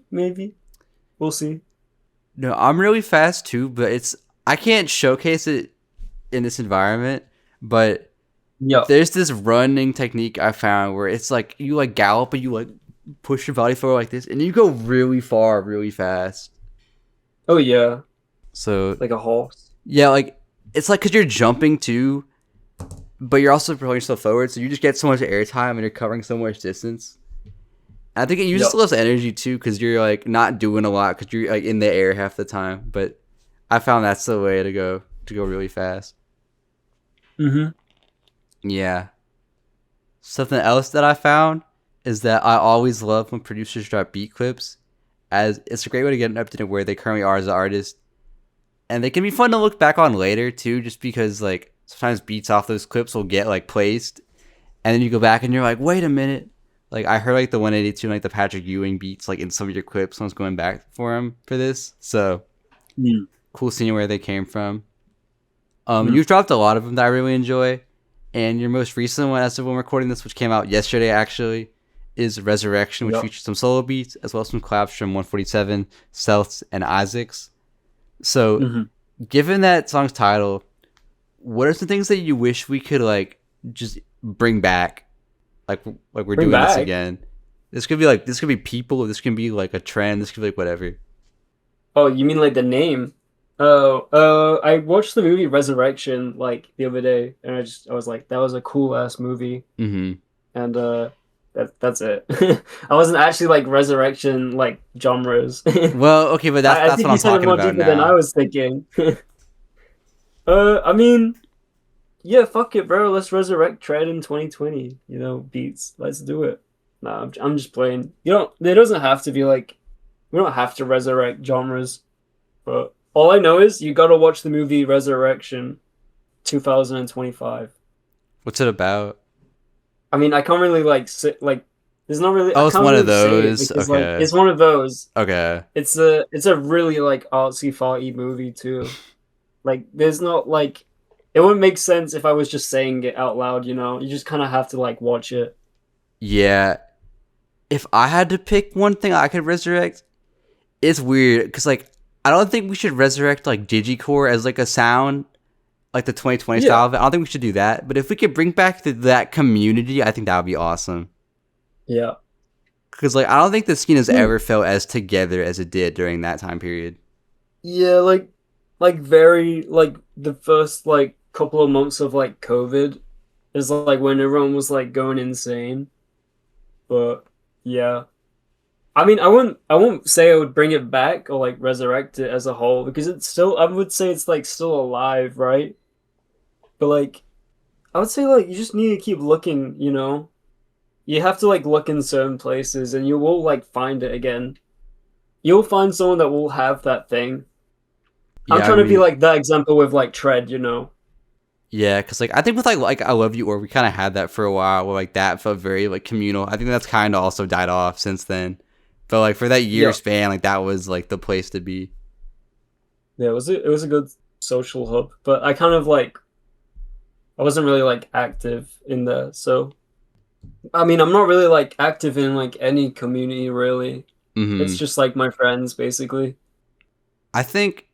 We'll see. no, I'm really fast too. But I can't showcase it in this environment. But Yeah. there's this running technique I found where it's like you like gallop, but you like push your body forward like this, and you go really far, really fast. Oh yeah. So Like a horse. yeah, like it's like because you're jumping too, but you're also propelling yourself forward, so you just get so much airtime and you're covering so much distance. I think it uses Yep. less energy too because you're like not doing a lot because you're like in the air half the time. But I found that's the way to go really fast. Mm-hmm. Yeah. Something else that I found is that I always love when producers drop beat clips, as it's a great way to get an update of where they currently are as an artist, and they can be fun to look back on later too, just because like sometimes beats off those clips will get like placed, and then you go back and you're like, wait a minute, like I heard like the 182 and like the Patrick Ewing beats like in some of your clips when I was going back for him for this, so Mm. cool seeing where they came from. Mm. You've dropped a lot of them that I really enjoy, And your most recent one, as of when we're recording this, which came out yesterday actually, is Resurrection, which features some solo beats as well as some collabs from 147, Stealths, and Isaacs. So, given that song's title, what are some things that you wish we could like just bring back, like we're doing this again? This could be people. This can be like a trend. This could be like whatever. Oh, you mean like the name? Oh, I watched the movie Resurrection like the other day, and I was like, that was a cool ass movie. And that's it. I wasn't actually like Resurrection like genres. Well, okay, but that's what I'm talking about now. Than I was thinking. I mean, yeah, fuck it, bro. Let's resurrect Tread in 2020. You know, beats. Let's do it. Nah, I'm just playing. You know, there doesn't have to be like, we don't have to resurrect genres, but all I know is you gotta watch the movie Resurrection 2025. What's it about? I mean, I can't really like sit like. There's not really. Oh, it's one of those. Because, okay, like, it's one of those. Okay. It's a really like artsy farty movie too. Like, there's not like, it wouldn't make sense if I was just saying it out loud. You know, you just kind of have to like watch it. Yeah. If I had to pick one thing I could resurrect, it's weird because like I don't think we should resurrect like digicore as like a sound, like the 2020 style of it. I don't think we should do that. But if we could bring back that community, I think that would be awesome. Yeah. Because like I don't think the scene has ever felt as together as it did during that time period. Yeah, like very like the first like couple of months of like COVID is like when everyone was like going insane. But yeah. I mean, I won't say I would bring it back or like resurrect it as a whole because it's still, I would say it's like still alive, right? But like I would say like you just need to keep looking, you know? You have to like look in certain places and you will like find it again. You'll find someone that will have that thing. Yeah, I'm trying to be like that example with like Tread, you know? Yeah, because like I think with like I Love You Or we kind of had that for a while where like that felt very like communal. I think that's kind of also died off since then. But like for that year span, like that was like the place to be. Yeah, it was a good social hub, but I kind of like I wasn't really like active in there. So I mean, I'm not really like active in like any community really. It's just like my friends basically. I think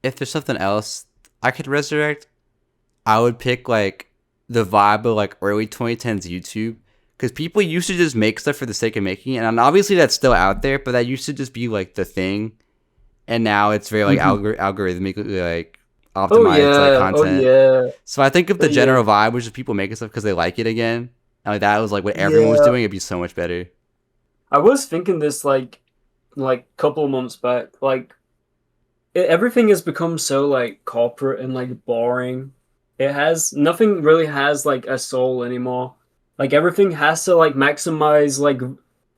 if there's something else I could resurrect, I would pick like the vibe of like early 2010s YouTube. Because people used to just make stuff for the sake of making it. And obviously that's still out there, but that used to just be like the thing. And now it's very like algorithmically like optimized like content. Oh, yeah. So I think if the general vibe was just people making stuff because they like it again, and like that was like what everyone was doing, it'd be so much better. I was thinking this like couple of months back. Like everything has become so like corporate and like boring. Nothing really has like a soul anymore. Like everything has to like maximize like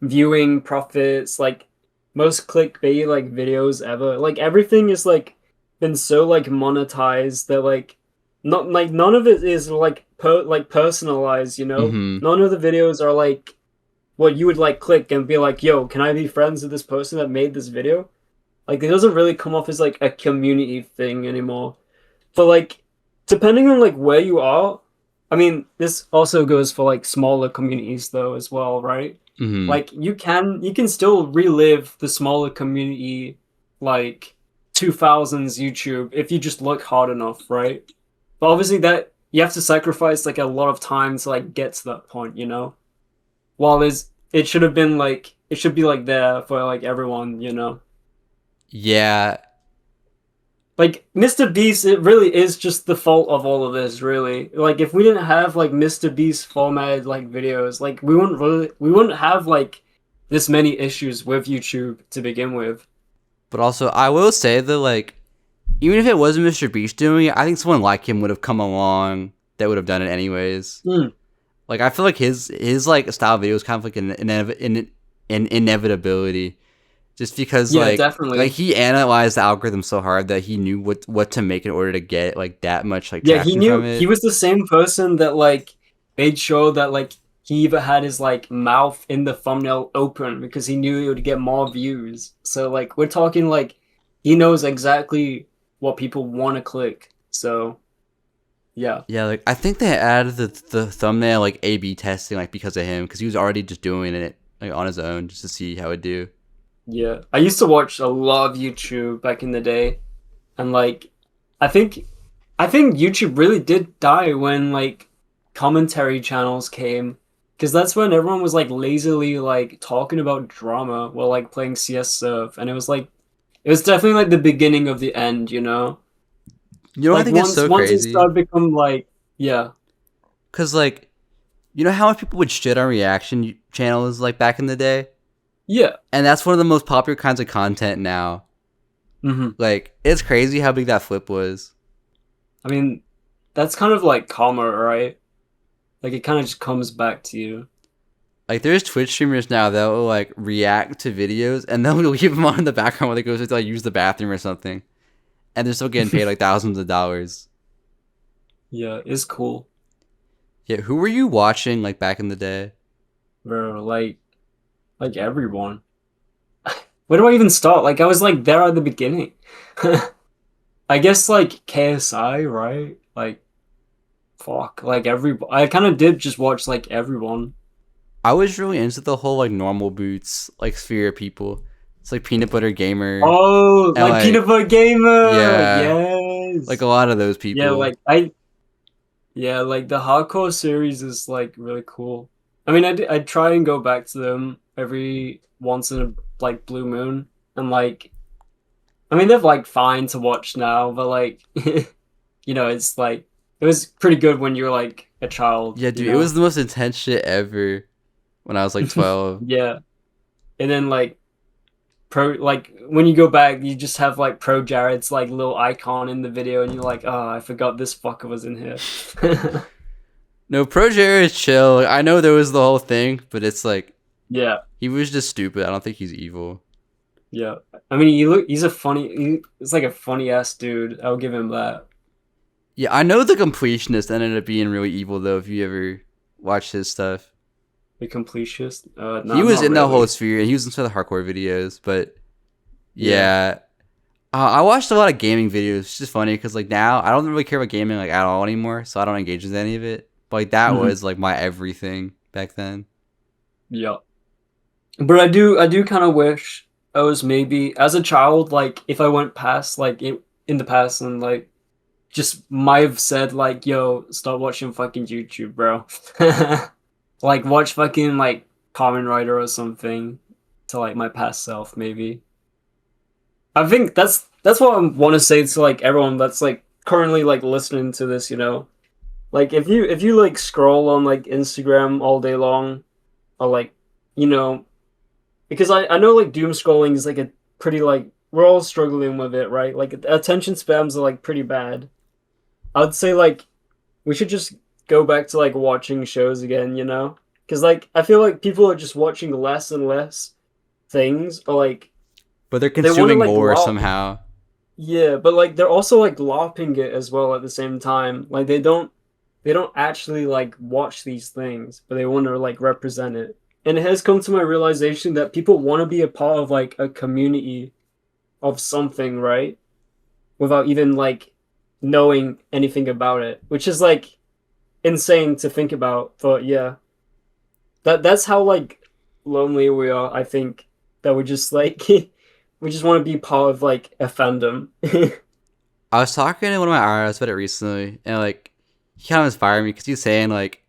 viewing profits, like most clickbait like videos ever. Like everything is like been so like monetized that like not like none of it is like personalized, you know? None of the videos are like what you would like click and be like, yo, can I be friends with this person that made this video? Like it doesn't really come off as like a community thing anymore. But like depending on like where you are, I mean, this also goes for like smaller communities though as well, right? Like you can still relive the smaller community like 2000s YouTube if you just look hard enough, right? But obviously that you have to sacrifice like a lot of time to like get to that point, you know? While it should have been like it should be like there for like everyone, you know? Yeah. Like Mr. Beast, it really is just the fault of all of this, really. Like if we didn't have like Mr. Beast formatted like videos, like we wouldn't have like this many issues with YouTube to begin with. But also, I will say that like even if it wasn't Mr. Beast doing it, I think someone like him would have come along that would have done it anyways. Like I feel like his like style video is kind of like an inevitability. Just because, like, definitely. Like he analyzed the algorithm so hard that he knew what to make in order to get like that much like traction he knew from it. He was the same person that like made sure that like he even had his like mouth in the thumbnail open because he knew it would get more views. So like we're talking like he knows exactly what people want to click. So Yeah. Yeah, like I think they added the thumbnail like A/B testing like because of him, because he was already just doing it like on his own just to see how it do. Yeah. I used to watch a lot of YouTube back in the day, and like I think I think YouTube really did die when like commentary channels came, because that's when everyone was like lazily like talking about drama while like playing CS Surf, and it was definitely like the beginning of the end, you know? You know what I Like think is so once it crazy? started to become like yeah. Because like, you know how much people would shit on reaction channels like back in the day, Yeah. and that's one of the most popular kinds of content now. Hmm. Like it's crazy how big that flip was. I mean, that's kind of like karma, right? Like it kind of just comes back to you. Like there's Twitch streamers now that will like react to videos and they'll leave them on in the background while they go to like use the bathroom or something, and they're still getting paid like thousands of dollars. Yeah, it's cool. Yeah, who were you watching like back in the day? Bro, like everyone. Where do I even start? Like I was like there at the beginning. I guess like KSI, right? Like fuck, like I kind of did just watch like everyone. I was really into the whole like normal boots like sphere of people. It's like Peanut Butter Gamer Oh, and like Peanut like Butter Gamer. yeah, like Yes. a lot of those Yeah, people. like I yeah, like the hardcore series is like really cool. I mean, I try and go back to them every once in a like blue moon, and like I mean they're like fine to watch now, but like you know, it's like it was pretty good when you were like a child, Yeah, you dude, it was know? the most intense shit ever when I was like 12. Yeah. And then like pro like when you go back, you just have like Pro Jared's like little icon in the video, and you're like, oh, I forgot this fucker was in here. No, Progera is chill. Like, I know there was the whole thing, but it's like Yeah. he was just stupid. I don't think he's evil. Yeah. I mean, he's a he's like a funny ass dude. I'll give him that. Yeah, I know the completionist ended up being really evil though. If you ever watched his stuff, The completionist. he No, was not in that whole really. sphere and he was into the hardcore videos. But Yeah. yeah, I watched a lot of gaming videos. It's just funny because like now I don't really care about gaming like at all anymore, so I don't engage with any of it. But like that Hmm. was like my everything back then. Yeah. But I do kind of wish I was maybe as a child, like if I went past like in the past and like just might have said like, yo, start watching fucking YouTube, bro. Like watch fucking like Kamen Rider or something to like my past self, maybe. I think that's what I want to say to like everyone that's like currently like listening to this, you know. Like if you like scroll on like Instagram all day long, or like you know, because I know like doom scrolling is like a pretty like we're all struggling with it, right? Like attention spams are like pretty bad. I'd say like we should just go back to like watching shows again, you know? Because like I feel like people are just watching less and less things, or like But they're they want to consuming like more lop. somehow. Yeah, but like they're also like lopping it as well at the same time. Like they don't actually like watch these things, but they want to like represent it. And it has come to my realization that people want to be a part of like a community of something, right? Without even like knowing anything about it, which is like insane to think about. But yeah, that's how like lonely we are. I think that we just like we just want to be part of like a fandom. I was talking to one of my RIs about it recently, and like he kind of inspired me because he's saying like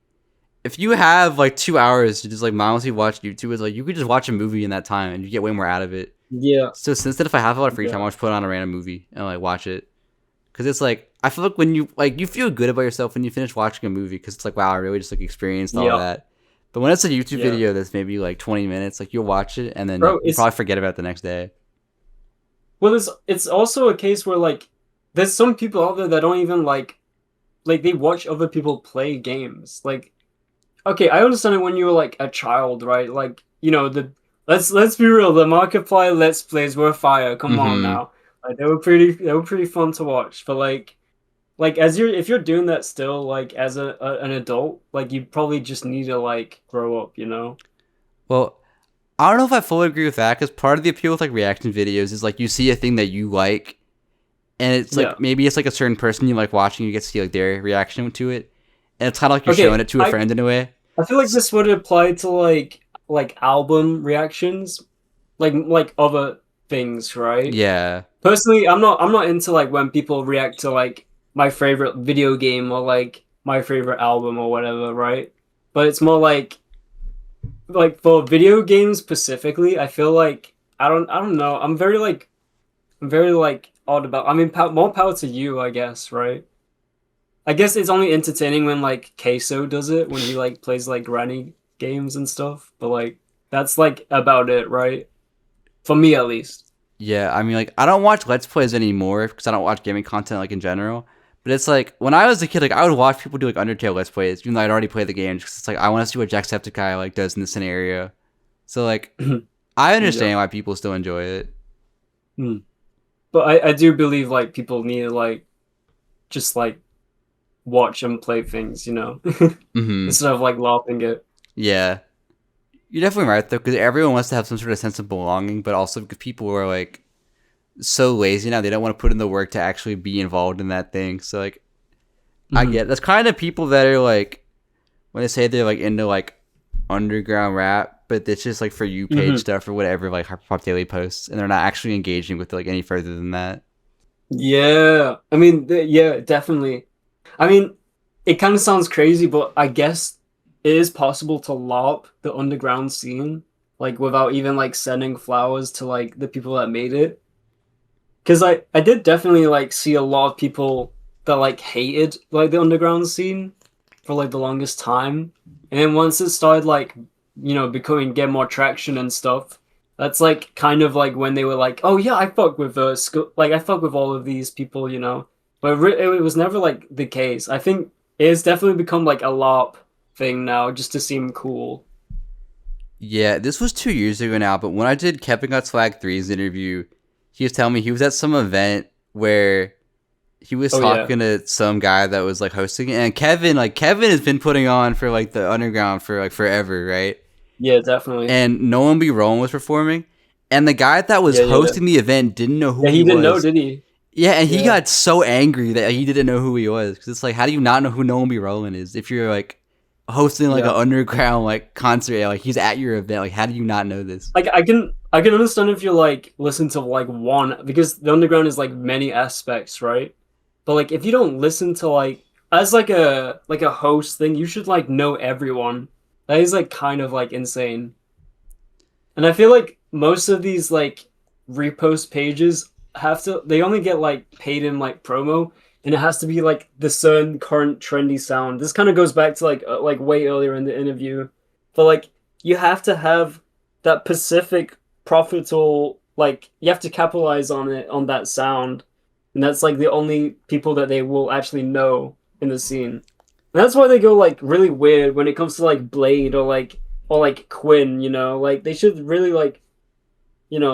if you have like 2 hours to just like mindlessly watch YouTube, it's like you could just watch a movie in that time and you get way more out of it. Yeah, So instead, if I have a lot of free yeah, time, I'll just put on a random movie and like watch it. Because it's like I feel like when you feel good about yourself when you finish watching a movie because it's like wow, I really just like experienced all of yeah, that. But when it's a YouTube yeah, video that's maybe like 20 minutes, like you'll watch it and then bro. you It's probably forget about it the next day. well, it's also a case where like there's some people out there that don't even like they watch other people play games. Like okay, I understand it when you were like a child, right? Like you know the let's be real, the Markiplier Let's Plays were fire. Come on Mm-hmm. now, like they were pretty fun to watch. But like as you're if you're doing that still like as an adult, like you probably just need to like grow up, you know? Well, I don't know if I fully agree with that because part of the appeal with like reaction videos is like you see a thing that you like and it's Yeah. like maybe it's like a certain person you like watching, you get to see like their reaction to it, and it's kind of like you're Okay, showing it to a friend in a way. I feel like this would apply to like album reactions, like other things, right? Yeah, Personally, I'm not into like when people react to like my favorite video game or like my favorite album or whatever, right? But it's more like for video games specifically, I feel like I don't know. I'm very like odd about. I mean, more power to you, I guess, right? I guess it's only entertaining when like Queso does it when he like plays like granny games and stuff. But like that's like about it, right? For me at least. yeah. I mean, like I don't watch Let's Plays anymore because I don't watch gaming content like in general. But it's like when I was a kid, like I would watch people do like Undertale Let's Plays, even though I'd already played the game. Because it's like I want to see what Jacksepticeye like does in this scenario. So like I understand why people still enjoy it. But I do believe like people need to like just like watch and play things, you know, instead of like laughing at. Yeah, you're definitely right though, because everyone wants to have some sort of sense of belonging, but also because people are like so lazy now, they don't want to put in the work to actually be involved in that thing. So like, I get that's kind of people that are like when they say they're like into like underground rap, but it's just like for you page stuff or whatever, like Hyperpop Daily posts, and they're not actually engaging with it, like any further than that. Yeah, I mean, yeah, definitely. I mean, it kind of sounds crazy, but I guess it is possible to LARP the underground scene, like without even like sending flowers to like the people that made it. Because I did definitely like see a lot of people that like hated like the underground scene for like the longest time, and then once it started like get more traction and stuff, that's like kind of like when they were like, oh yeah, I fuck with I fuck with all of these people, but it was never like the case. I think it's definitely become like a LARP thing now just to seem cool. Yeah, this was 2 years ago now, but when I did Kevin Got Swag 3's interview, he was telling me he was at some event where he was talking to some guy that was like hosting it, and Kevin has been putting on for like the underground for like forever, right? Yeah, definitely. And No One Be Rolling was performing, and the guy that was hosting the event didn't know who he was. He didn't know, did he? Yeah, and he got so angry that he didn't know who he was, because it's like, how do you not know who No One Be Rolling is if you're like hosting like an underground like concert, like he's at your event, like how do you not know this? Like I can understand if you like listen to like one, because the underground is like many aspects, right? But like if you don't listen to like as like a host thing, you should like know everyone. That is like kind of like insane. And I feel like most of these like repost pages they only get like paid in like promo, and it has to be like the certain current trendy sound. This kind of goes back to like way earlier in the interview, but like you have to have that specific profitable, like you have to capitalize on it, on that sound, and that's like the only people that they will actually know in the scene. And that's why they go like really weird when it comes to like Blade or like Quinn, like they should really like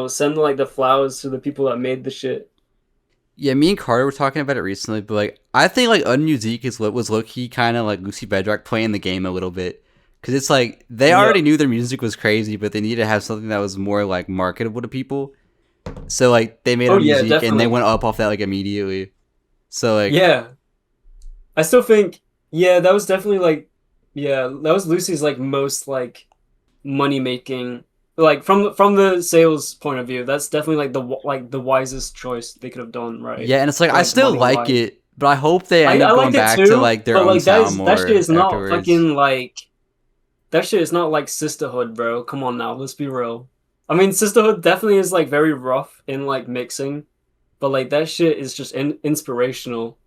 send like the flowers to the people that made the shit. Yeah, me and Carter were talking about it recently, but like I think like UnMusique was low key kind of like Lucy Bedrock playing the game a little bit, because it's like they already knew their music was crazy, but they needed to have something that was more like marketable to people. So like they made music and they went up off that like immediately. So like I still think that was definitely like that was Lucy's like most like money making. Like from the sales point of view, that's definitely like the wisest choice they could have done, right? Yeah, and it's like I still like it, but I hope they end up going back to like their own sound more. That shit is not afterwards. fucking like that shit is not like Sisterhood, bro. Come on now, let's be real. I mean, Sisterhood definitely is like very rough in like mixing, but like that shit is just inspirational.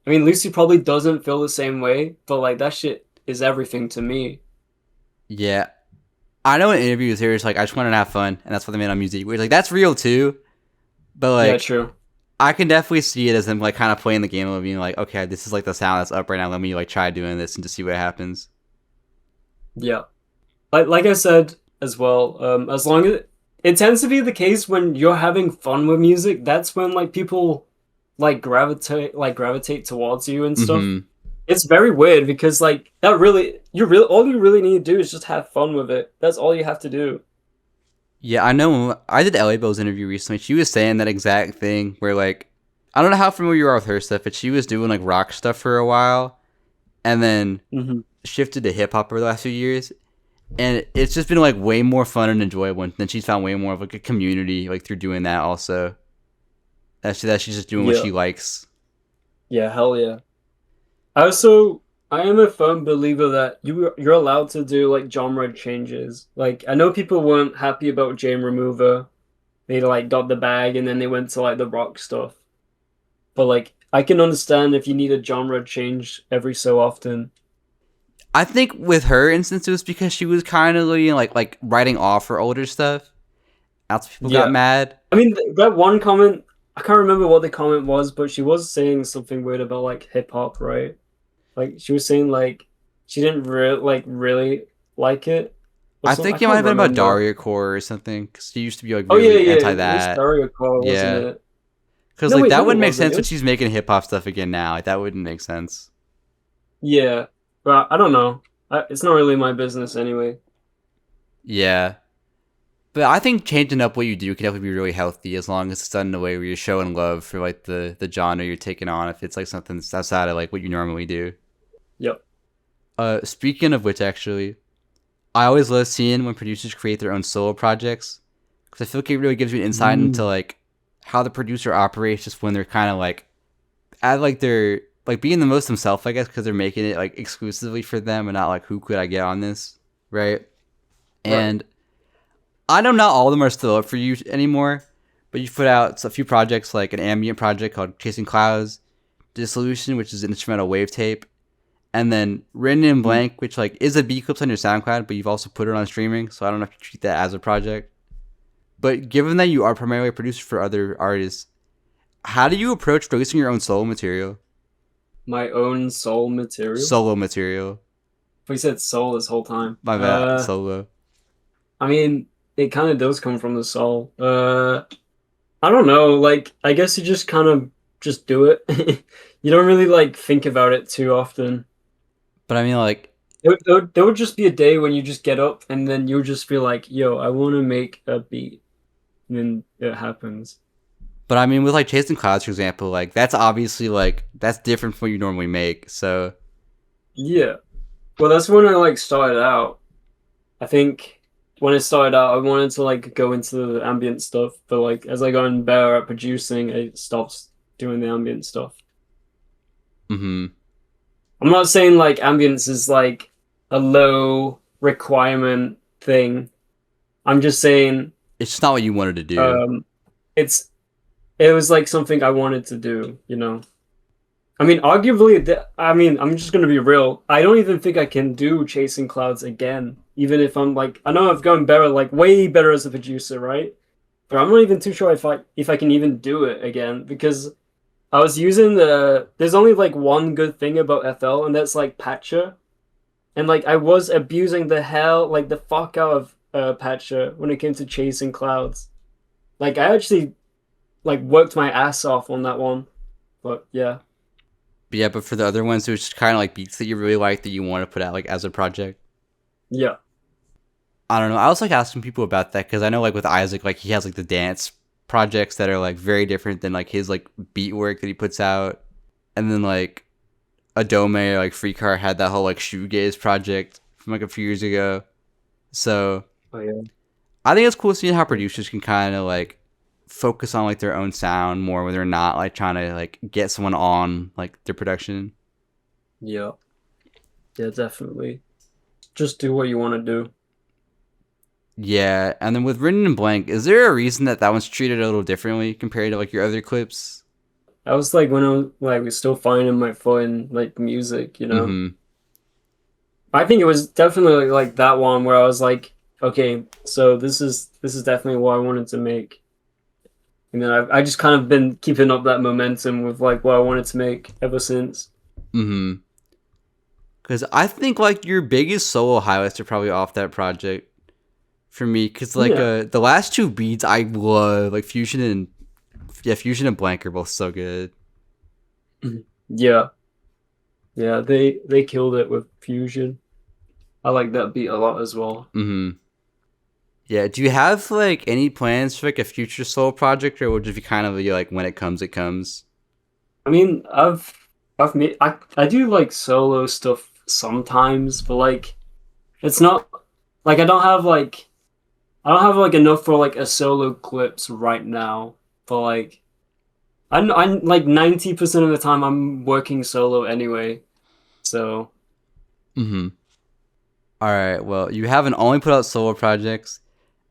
I mean, Lucy probably doesn't feel the same way, but like that shit is everything to me. Yeah. I know in interviews here, it's like, I just wanted to have fun, and that's what they made on music. Where it's like, that's real too, but like, yeah, true. I can definitely see it as them like kind of playing the game of being like, okay, this is like the sound that's up right now. Let me like try doing this and just see what happens. Yeah, like I said as well. As long as it tends to be the case when you're having fun with music, that's when like people like gravitate towards you and stuff. It's very weird because like that really all you really need to do is just have fun with it. That's all you have to do. Yeah, I know. I did LA Bill's interview recently. She was saying that exact thing where like I don't know how familiar you are with her stuff, but she was doing like rock stuff for a while, and then shifted to hip hop over the last few years. And it's just been like way more fun and enjoyable. And then she's found way more of like a community like through doing that also. That she's just doing what she likes. Yeah, hell yeah. I am a firm believer that you're allowed to do like genre changes. Like I know people weren't happy about Jane Remover. They like got the bag and then they went to like the rock stuff. But like I can understand if you need a genre change every so often. I think with her instance, it was because she was kind of like writing off her older stuff. That's people got mad. I mean, that one comment, I can't remember what the comment was, but she was saying something weird about like hip hop, right? Like she was saying like she didn't really like it. I think it might have been about Daria Core or something, because she used to be like really anti that. Daria Core, wasn't it? Because that wouldn't make sense when she's making hip hop stuff again now. Like that wouldn't make sense. Yeah. But I don't know. It's not really my business anyway. Yeah. But I think changing up what you do can definitely be really healthy as long as it's done in a way where you're showing love for like the genre you're taking on, if it's like something that's outside of like what you normally do. Yep. Speaking of which, actually, I always love seeing when producers create their own solo projects, because I feel like it really gives you an insight into like how the producer operates just when they're kind of like at like their like being the most themselves, I guess, because they're making it like exclusively for them and not like who could I get on this, right? And I know not all of them are still up for you anymore, but you put out a few projects like an ambient project called Chasing Clouds, Dissolution, which is an instrumental wave tape, and then Written in Blank, which like is a beat clips on your SoundCloud, but you've also put it on streaming, so I don't know if you treat that as a project. But given that you are primarily a producer for other artists, how do you approach releasing your own solo material? My own soul material? Solo material. We said soul this whole time. My bad, solo. I mean, it kind of does come from the soul. I don't know, like, I guess you just kind of just do it. You don't really, like, think about it too often. But I mean, like... There would just be a day when you just get up and then you'll just feel like, yo, I want to make a beat. And then it happens. But I mean, with like Chasing Clouds, for example, like that's obviously like that's different from what you normally make. So yeah, well, that's when I like started out. I think when I started out, I wanted to like go into the ambient stuff, but like as I got better at producing, I stopped doing the ambient stuff. I'm not saying like ambience is like a low requirement thing. I'm just saying it's just not what you wanted to do. It was like something I wanted to do, you know. I mean, arguably, I'm just gonna be real. I don't even think I can do Chasing Clouds again, even if I'm like, I know I've gone better, like way better as a producer, right? But I'm not even too sure if I can even do it again, because I was using there's only like one good thing about FL, and that's like Patcher, and like I was abusing the fuck out of Patcher when it came to Chasing Clouds. Like I actually like worked my ass off on that one, but yeah. But for the other ones, it was just kind of like beats that you really like that you want to put out like as a project. Yeah. I don't know. I was like asking people about that because I know like with Isaac, like he has like the dance projects that are like very different than like his like beat work that he puts out, and then like Adome or like Free Car had that whole like shoegaze project from like a few years ago. So I think it's cool seeing how producers can kind of like focus on like their own sound more when they're not like trying to like get someone on like their production. Yeah, definitely. Just do what you want to do. Yeah, and then with Written in Blank, is there a reason that one's treated a little differently compared to like your other clips? I was like when I was still finding my foot in like music, you know. I think it was definitely like that one where I was like, okay, so this is definitely what I wanted to make. And then I just kind of been keeping up that momentum with like what I wanted to make ever since. Because I think like your biggest solo highlights are probably off that project for me. Because like the last two beats I love, like Fusion and Blank are both so good. Yeah, they killed it with Fusion. I like that beat a lot as well. Yeah, do you have like any plans for like a future solo project, or would it be kind of like when it comes, it comes? I mean, I've made I do like solo stuff sometimes, but like it's not like I don't have like enough for like a solo clips right now. But like I'm like 90% of the time I'm working solo anyway. So Mm-hmm. All right. Well, you haven't only put out solo projects,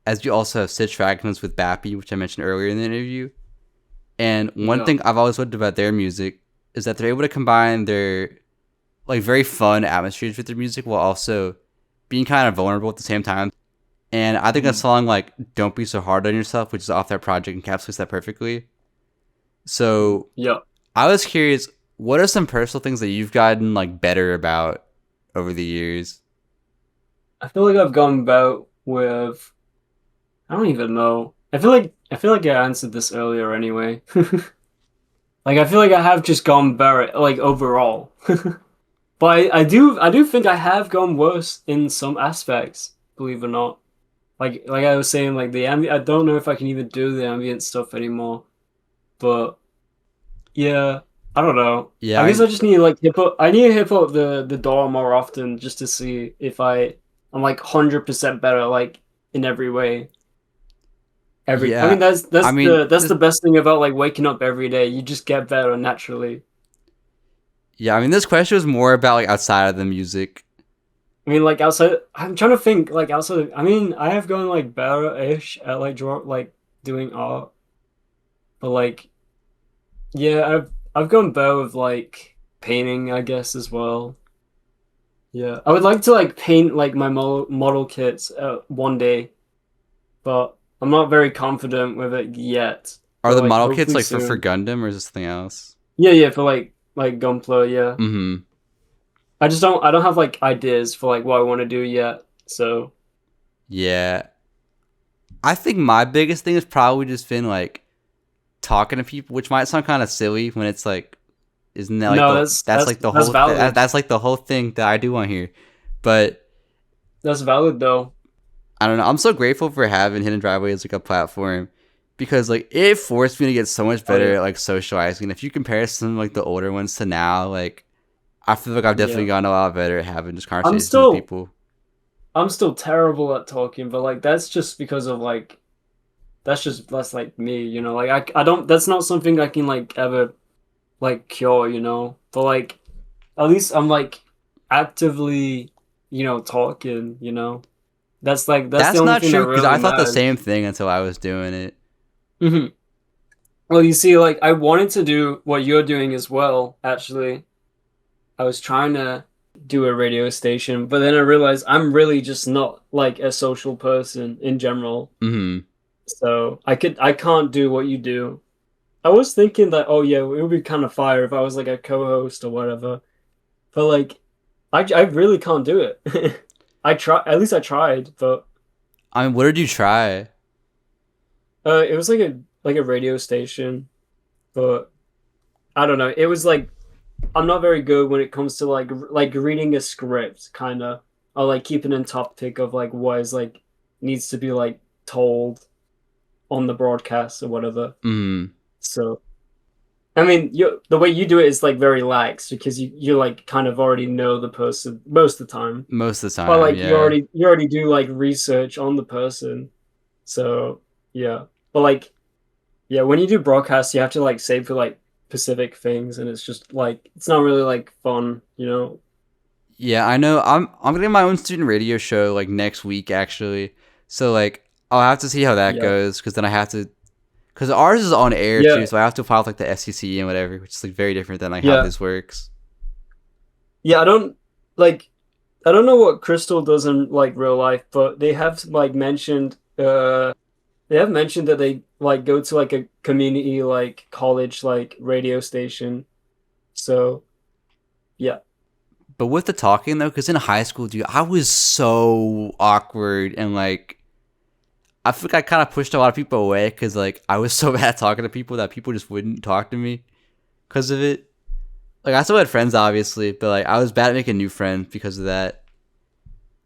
as you also have Stitch Fragments with Bappy, which I mentioned earlier in the interview. And one yeah. thing I've always loved about their music is that they're able to combine their like very fun atmospheres with their music while also being kind of vulnerable at the same time. And I think a Mhm. song like "Don't Be So Hard on Yourself," which is off that project, encapsulates that perfectly. So Yeah. I was curious, what are some personal things that you've gotten like better about over the years? I feel like I've gone about with I don't even know. I feel like I answered this earlier anyway. Like I feel like I have just gone better like overall. But I do think I have gone worse in some aspects, believe it or not. Like I was saying, like the ambient I don't know if I can even do the ambient stuff anymore. But yeah, I don't know. Yeah, I guess I I just need to like hip up I need to hip up the door more often just to see if I'm like 100% better like in every way. I yeah, mean I mean that's this the best thing about like waking up every day. You just get better naturally. yeah, I mean this question was more about like outside of the music. I mean, like outside, I'm trying to think like outside. I mean, I have gone like better-ish at like draw like doing art, but like yeah, I've gone better with like painting, I guess as well. Yeah, I would like to like paint like my model kits one day, but I'm not very confident with it yet. Are But the like model kits hopefully like for soon. Gundam or is this something else? Yeah, yeah, for like Gunpla, yeah. Mm-hmm. I don't have like ideas for like what I want to do yet. So Yeah. I think my biggest thing has probably just been like talking to people, which might sound kind of silly when it's like, isn't that like no, the that's like the that's whole valid. that's like the whole thing that I do on here. But That's valid though. I don't know. I'm so grateful for having Hidden Driveway as like a platform because like it forced me to get so much Oh better yeah. at like socializing. If you compare some like the older ones to now, like I feel like I've definitely Yeah. gotten a lot better at having just I'm conversations with still people. I'm still terrible at talking, but like that's just because of like that's like me, you know. Like I don't that's not something I can like ever like cure, you know. But like at least I'm like actively, you know, talking, you know. That's the That's only not thing that true because really I thought the same matters. thing until I was doing it. Hmm. Well, you see, like I wanted to do what you're doing as well, actually. I was trying to do a radio station, but then I realized I'm really just not like a social person in general. Hmm. So I can't do what you do. I was thinking that oh yeah, it would be kind of fire if I was like a co-host or whatever. But like I really can't do it. I try at least I tried, but I mean, what did you try? it was like a radio station, but I don't know. It was like I'm not very good when it comes to like reading a script, kind of, or like keeping in topic of like what is like needs to be like told on the broadcast or whatever. Mm, So I mean, the way you do it is like very lax because you like kind of already know the person most of the time, most of the but time, like yeah. you already do like research on the person. So yeah, but like yeah, when you do broadcasts, you have to like save for like specific things, and it's just like it's not really like fun, you know. Yeah, I know. I'm getting my own student radio show like next week actually. So like I'll have to see how that Yeah, goes because then I have to because ours is on air yeah, too, so I have to file with, like the SEC and whatever, which is like very different than like how yeah, this works. yeah. Like I don't know what Crystal does in like real life, but they have mentioned that they like go to like a community like college like radio station. So yeah, But with the talking though, because in high school, dude, I was so awkward and like I feel like I kind of pushed a lot of people away because like I was so bad at talking to people that people just wouldn't talk to me because of it. Like I still had friends obviously, but like I was bad at making new friends because of that.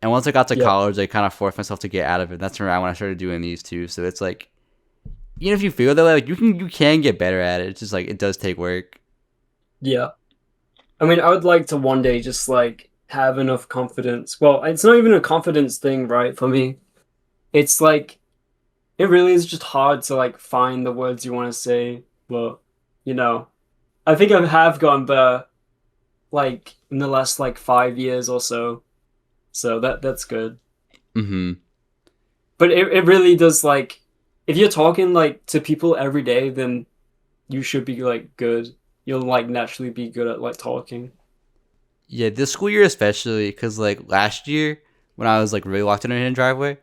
And once I got to yeah, college, I kind of forced myself to get out of it. That's around when I started doing these two. So it's like even if you feel that way, like you can get better at it. It's just like it does take work. Yeah. I mean, I would like to one day just like have enough confidence. Well, it's not even a confidence thing, right? For me, it's like it really is just hard to like find the words you want to say. But you know, I think I have gone better like in the last like 5 years or so. So that's good. Mm-hmm. But it really does like if you're talking like to people every day, then you should be like good. You'll like naturally be good at like talking. Yeah, this school year especially, because like last year when I was like really locked in a hidden driveway,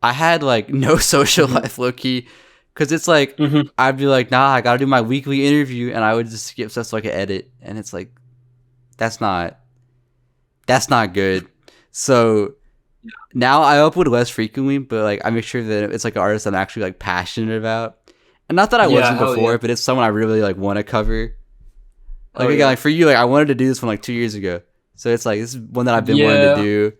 I had like no social Hmm. life, low key, because it's like Hmm. I'd be like, nah, I gotta do my weekly interview, and I would just skip stuff so I could edit, and it's like that's not good. So now I upload less frequently, but like I make sure that it's like an artist I'm actually like passionate about, and not that I Yeah, wasn't hell before, yeah. but it's someone I really like want to cover. Like Oh again, yeah. like for you, like I wanted to do this one like 2 years ago, so it's like this is one that I've been wanting to Yeah. do,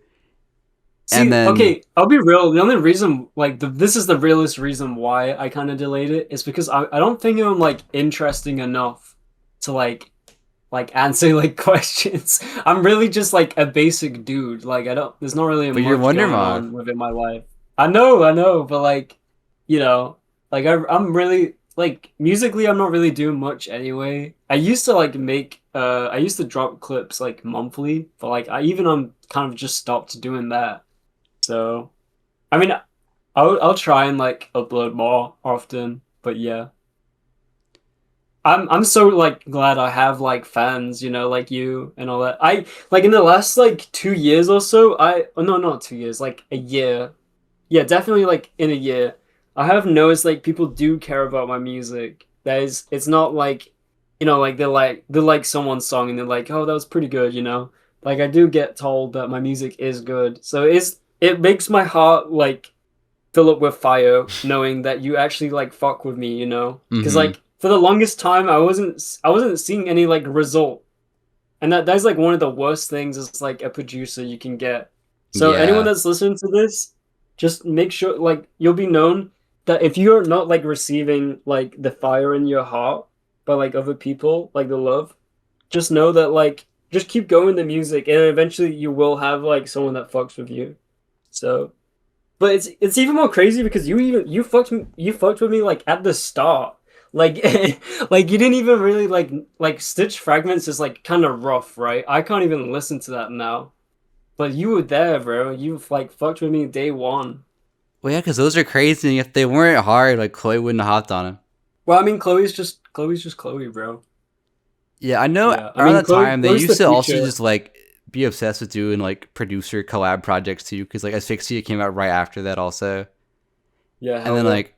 and See, then okay, I'll be real. The only reason, like, this is the realest reason why I kind of delayed it is because I don't think I'm like interesting enough to like answer like questions. I'm really just like a basic dude. Like, I don't. There's not really but you're much Wonder going Moth. on within my life. I know, but like, you know, like I'm really like musically, I'm not really doing much anyway. I used to like make. I used to drop clips like monthly, but like I'm kind of just stopped doing that. So, I mean, I'll try and like upload more often, but yeah, I'm so like glad I have like fans, you know, like you and all that. I like in the last like 2 years or so, oh, no, not 2 years, like a year. Yeah, definitely like in a year, I have noticed like people do care about my music. It's not like, you know, like they like someone's song and they're like, oh, that was pretty good, you know. Like I do get told that my music is good, so it makes my heart like fill up with fire knowing that you actually like fuck with me, you know? Because Mm-hmm. like for the longest time, I wasn't seeing any like result, and that's like one of the worst things as like a producer you can get. So anyone Yeah, that's listening to this, just make sure like you'll be known that if you're not like receiving like the fire in your heart by like other people, like the love, just know that like just keep going the music and eventually you will have like someone that fucks with you. So but it's even more crazy because you fucked with me like at the start. Like like you didn't even really like Stitch Fragments is like kind of rough, right? I can't even listen to that now. But you were there, bro. You've like fucked with me day one. well, yeah, because those are crazy. And if they weren't hard, like Chloe wouldn't have hopped on them. Well, I mean Chloe's just Chloe, bro. Yeah, I know. Yeah. I Around mean that time, they Chloe's the used to also future. just like be obsessed with doing like producer collab projects too, because like Asphyxia came out right after that also, Yeah, and hell then yeah. like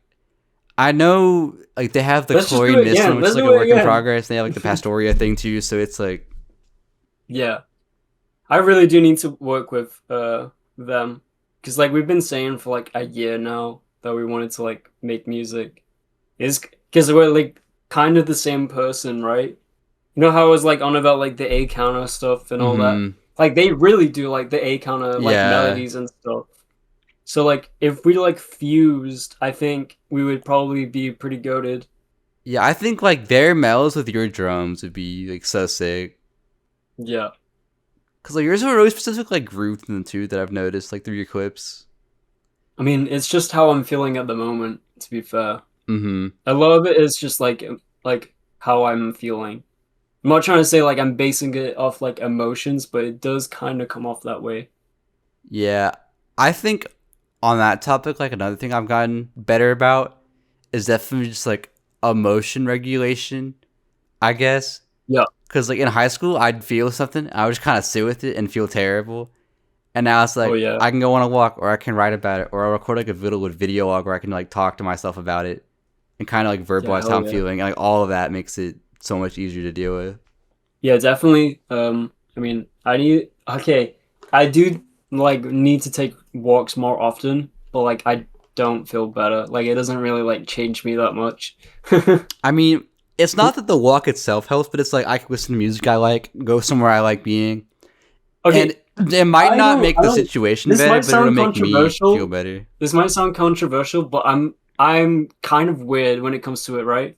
I know like they have the Let's just Chloe do and it this one, again. which is Let's like do a it work in again. progress. They have like the Pastoria thing too, so it's like Yeah. I really do need to work with them because like we've been saying for like a year now that we wanted to like make music is because we're like kind of the same person, right? You know how I was like on about like the A counter stuff and all that. mm-hmm. Like they really do like the A counter like Yeah. melodies and stuff. So like if we like fused, I think we would probably be pretty goated. Yeah, I think like their mellows with your drums would be like so sick. Yeah. Cause like yours are really specific like grooves in them too that I've noticed like through your clips. I mean, it's just how I'm feeling at the moment, to be fair. Mm-hmm. A lot of it is just like how I'm feeling. I'm not trying to say like I'm basing it off like emotions, but it does kind of come off that way. Yeah, I think on that topic, like another thing I've gotten better about is definitely just like emotion regulation, I guess. Yeah. Cause like in high school, I'd feel something, I would just kind of sit with it and feel terrible. And now it's Oh like yeah. I can go on a walk, or I can write about it, or I'll record like a video log where I can like talk to myself about it and kind of like Yeah, verbalize how hell I'm yeah. feeling. And like all of that makes it so much easier to deal with. Yeah, definitely. I mean, okay, I do like need to take walks more often, but like I don't feel better. Like it doesn't really like change me that much. I mean, it's not that the walk itself helps, but it's like I can listen to music I like, go somewhere I like being, and Okay, it might not make I the don't. situation This better, might but it'll sound make me feel controversial. better. This might sound controversial, but I'm kind of weird when it comes to it, right?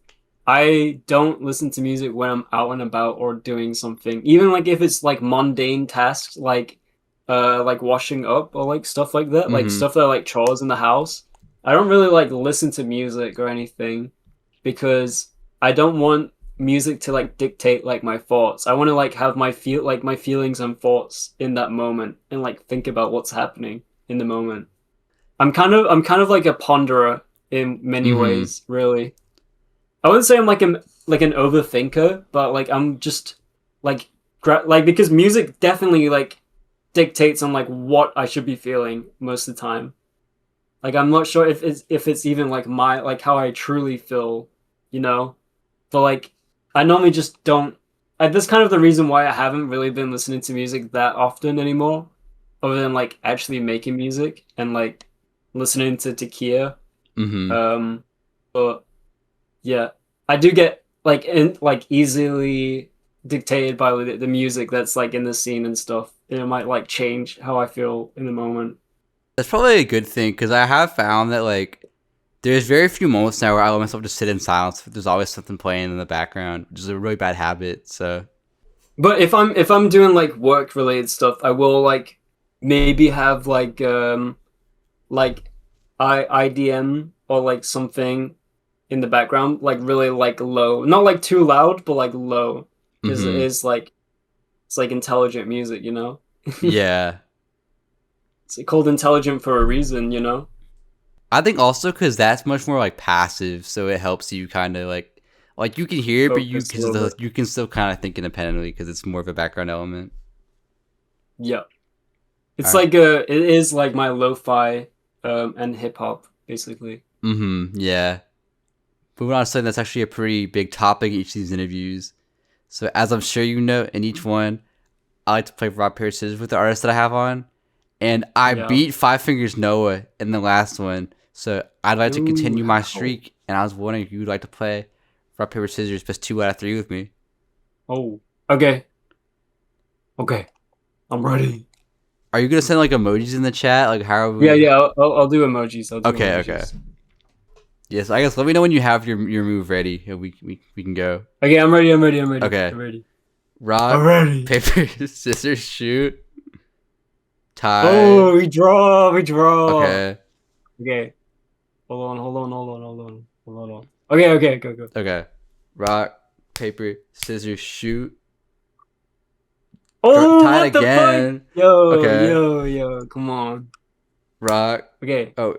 I don't listen to music when I'm out and about or doing something. Even like if it's like mundane tasks like washing up or like stuff like that, like Mm-hmm. stuff that are like chores in the house. I don't really like listen to music or anything because I don't want music to like dictate like my thoughts. I want to like have my feelings and thoughts in that moment and like think about what's happening in the moment. I'm kind of like a ponderer in many Mm-hmm. ways, really. I wouldn't say I'm like an overthinker, but like I'm just like like because music definitely like dictates on like what I should be feeling most of the time. Like I'm not sure if it's even like my like how I truly feel, you know. But like I normally just don't. That's kind of the reason why I haven't really been listening to music that often anymore, other than like actually making music and like listening to Takia. Mm-hmm. But yeah, I do get like easily dictated by the music that's like in the scene and stuff. And it might like change how I feel in the moment. That's probably a good thing because I have found that like there's very few moments now where I let myself just sit in silence. There's always something playing in the background, which is a really bad habit. So But if I'm doing like work related stuff, I will like maybe have like IDM or like something in the background, like really like low, not like too loud, but like low, because it mm-hmm. is like it's like intelligent music, you know. Yeah. It's called intelligent for a reason, you know. I think also because that's much more like passive, so it helps you kind of like you can hear it, but Focus a little bit. you can still kind of think independently because it's more of a background element. Yeah, All it's right. like it is like my lo-fi and hip hop basically. Mm-hmm. Yeah. Moving on to something that's actually a pretty big topic in each of these interviews. So as I'm sure you know, in each one, I like to play rock paper scissors with the artist that I have on, and I Yeah. beat Five Fingers Noah in the last one. So I'd like to Ooh, continue my how? streak, and I was wondering if you'd like to play rock paper scissors best 2 out of 3 with me. Oh. Okay. Okay. I'm ready. Are you gonna send like emojis in the chat? Like how are Yeah, we? yeah. I'll do emojis. I'll do Okay, okay. emojis. Yes, I guess let me know when you have your move ready, and we can go. Okay, I'm ready. I'm ready. I'm ready. Okay. I'm ready. I'm Rock, ready. paper, scissors, shoot, tie. Oh, we draw. We draw. Okay, Okay. Hold on. Hold on. Hold on. Hold on. Hold on. Okay. Okay. Go. Go. okay. Rock, paper, scissors, shoot. Oh, Tied what the fuck? again. Yo, Okay. yo, yo. Come on. Rock. Okay. Oh,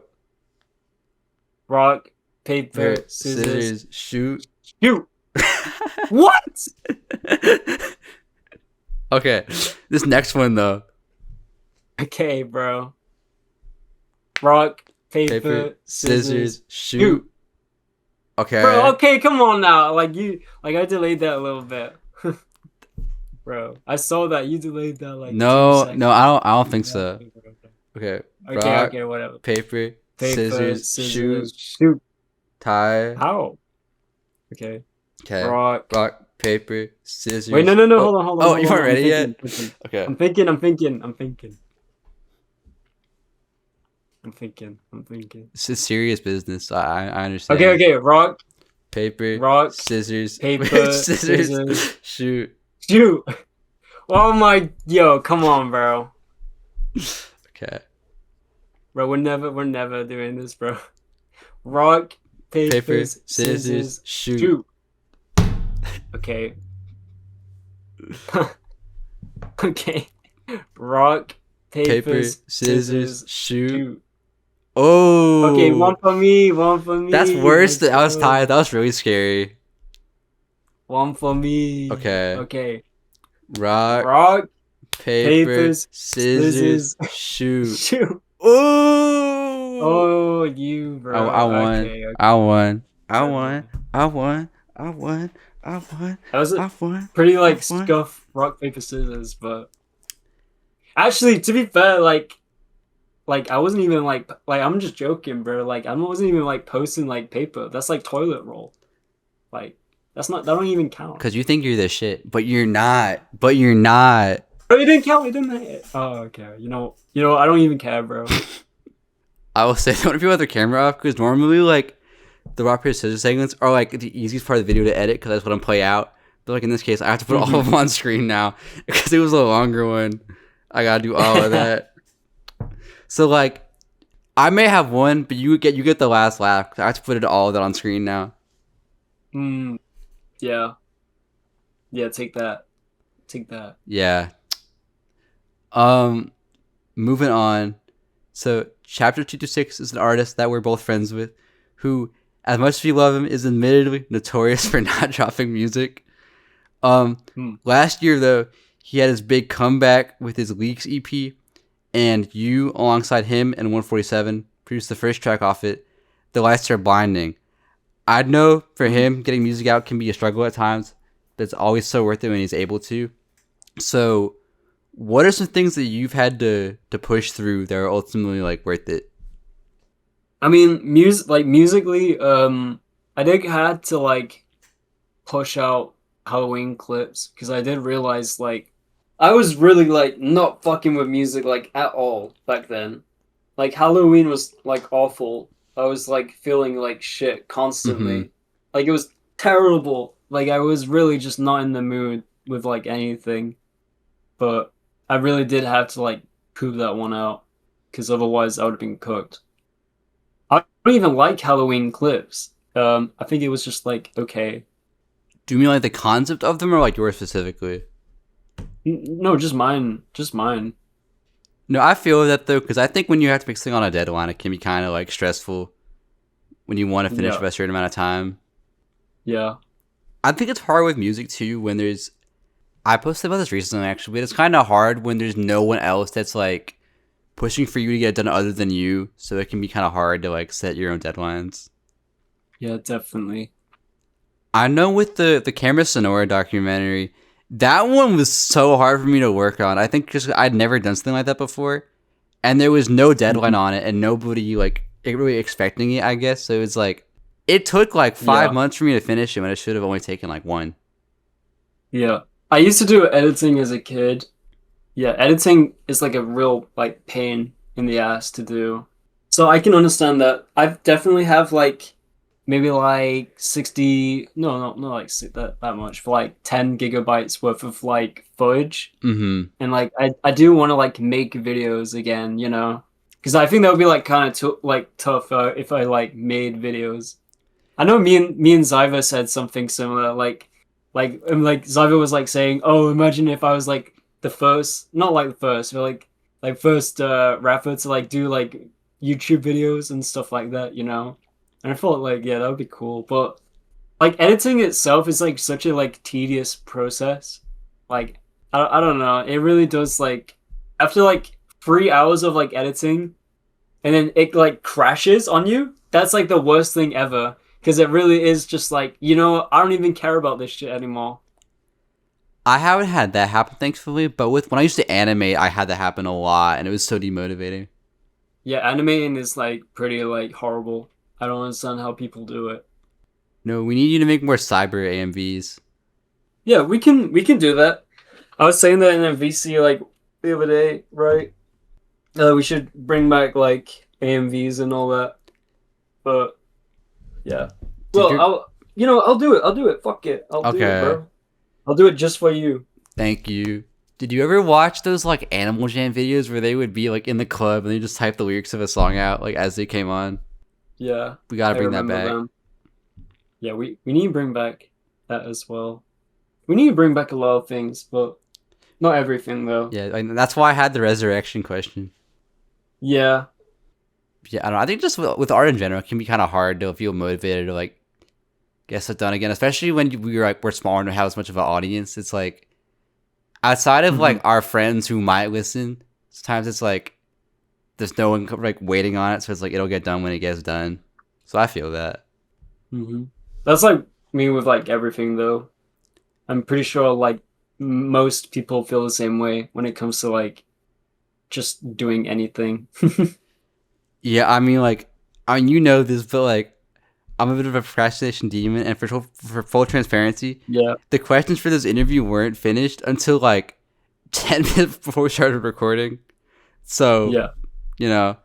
Rock, paper, paper, scissors, scissors, shoot. shoot. What? Okay, this next one though. Okay, bro. Rock, paper, Paper, scissors, scissors, shoot. shoot. Okay. Bro, okay, come on now. Like I delayed that a little bit. Bro, I saw that you delayed that like 2 seconds. No, I don't think Yeah, so. okay, bro, okay. Okay. Okay, Rock, okay, whatever. paper, Paper, scissors, shoot, scissors, shoot. tie. How? Okay. Okay. Rock. Rock, paper, scissors. Wait, no, Oh, hold on, hold on, oh, hold you on. weren't ready yet? Thinking. Okay. I'm thinking. I'm thinking. I'm thinking. I'm thinking. I'm thinking. This is serious business. I understand. Okay, okay. Rock, Paper, rock, scissors, paper, scissors, scissors, shoot. shoot. Oh my, yo, come on, bro. Okay. Bro, we're never doing this, bro. Rock, paper, Paper, scissors, scissors, shoot. shoot. Okay. Okay. Rock, Paper, scissors, scissors, shoot. shoot. Oh. Okay, one for me, one for me. That's worse. Let's I was go. tired. That was really scary. One for me. Okay. Okay. Rock, Rock, paper, papers, scissors, scissors, shoot. shoot. Oh. Oh, you, bro. I won. Okay, okay. I won. I won. I won. I won. I won. That was I a won. pretty like I won. scuff rock paper scissors, but actually, to be fair, like I wasn't even like I'm just joking, bro. Like I wasn't even like posting like paper. That's like toilet roll. Like that don't even count. Cause you think you're the shit, but you're not. But you're not. Bro, it didn't count. It didn't. Oh, okay. You know. I don't even care, bro. I will say, don't want to be with the camera off, because normally, like, the rock paper scissors segments are like the easiest part of the video to edit because I just want to play out. But like in this case, I have to put all of them on screen now because it was a longer one. I gotta do all of that. So like, I may have one, but you get the last laugh. I have to put all of that on screen now. Yeah. Yeah. Take that. Yeah. Moving on. So chapter 2 to 6 is an artist that we're both friends with, who, as much as we love him, is admittedly notorious for not dropping music. Last year though, he had his big comeback with his Leaks EP, and you, alongside him and 147, produced the first track off it. The Lights Are Blinding. I know for him, getting music out can be a struggle at times, but it's always so worth it when he's able to. So, what are some things that you've had to push through that are ultimately like worth it? I mean, musically, I think I had to like push out Halloween clips because I did realize like I was really like not fucking with music like at all back then. Like Halloween was like awful. I was like feeling like shit constantly. Like it was terrible. Like I was really just not in the mood with like anything. But I really did have to like poop that one out because otherwise I would have been cooked. I don't even like Halloween clips. I think it was just like okay. Do you mean like the concept of them or like yours specifically? No, just mine. Just mine. No, I feel that though, because I think when you have to make something on a deadline, it can be kind of like stressful when you want to finish by a certain amount of time. Yeah. I think it's hard with music too when there's. I posted about this recently actually, but it's kind of hard when there's no one else that's like pushing for you to get it done other than you. So it can be kind of hard to like set your own deadlines. Yeah, definitely. I know with the Camera Sonora documentary, that one was so hard for me to work on. I think just I'd never done something like that before, and there was no deadline on it, and nobody like really expecting it. I guess so. It was like it took like 5 months for me to finish it, when it should have only taken like 1. Yeah, I used to do editing as a kid. Yeah, editing is like a real like pain in the ass to do. So I can understand that. I've definitely have like maybe like 60 not like that much, for like 10 gigabytes worth of like footage. And like I do want to like make videos again, you know, because I think that would be like kind of tough if I like made videos. I know me and Zyva said something similar, like Zyva was like saying, oh, imagine if I was like the first, not like the first, but like first rapper to like do like YouTube videos and stuff like that, you know. And I thought like, yeah, that would be cool. But like editing itself is like such a like tedious process. Like I don't know. It really does like after like 3 hours of like editing and then it like crashes on you. That's like the worst thing ever. Because it really is just like, you know, I don't even care about this shit anymore. I haven't had that happen, thankfully. But when I used to animate, I had that happen a lot, and it was so demotivating. Yeah, animating is like pretty like horrible. I don't understand how people do it. No, we need you to make more Sybyr AMVs. Yeah, we can do that. I was saying that in a VC like the other day, right? We should bring back like AMVs and all that. But yeah. Well, I'll do it. Fuck it. I'll do it, bro. I'll do it just for you. Thank you. Did you ever watch those like Animal Jam videos where they would be like in the club and they just type the lyrics of a song out like as they came on? Yeah. We gotta bring that back. Them. Yeah, we need to bring back that as well. We need to bring back a lot of things, but not everything though. Yeah, and that's why I had the resurrection question. Yeah. Yeah, I don't know. I think just with art in general, it can be kind of hard to feel motivated to like get stuff done again, especially when we're smaller and don't have as much of an audience. It's like outside of like our friends who might listen, sometimes it's like there's no one like waiting on it, so it's like it'll get done when it gets done. So I feel that. That's like me with like everything though. I'm pretty sure like most people feel the same way when it comes to like just doing anything. Yeah, I mean you know this, but like I'm a bit of a procrastination demon, and for full transparency, the questions for this interview weren't finished until like 10 minutes before we started recording. So you know,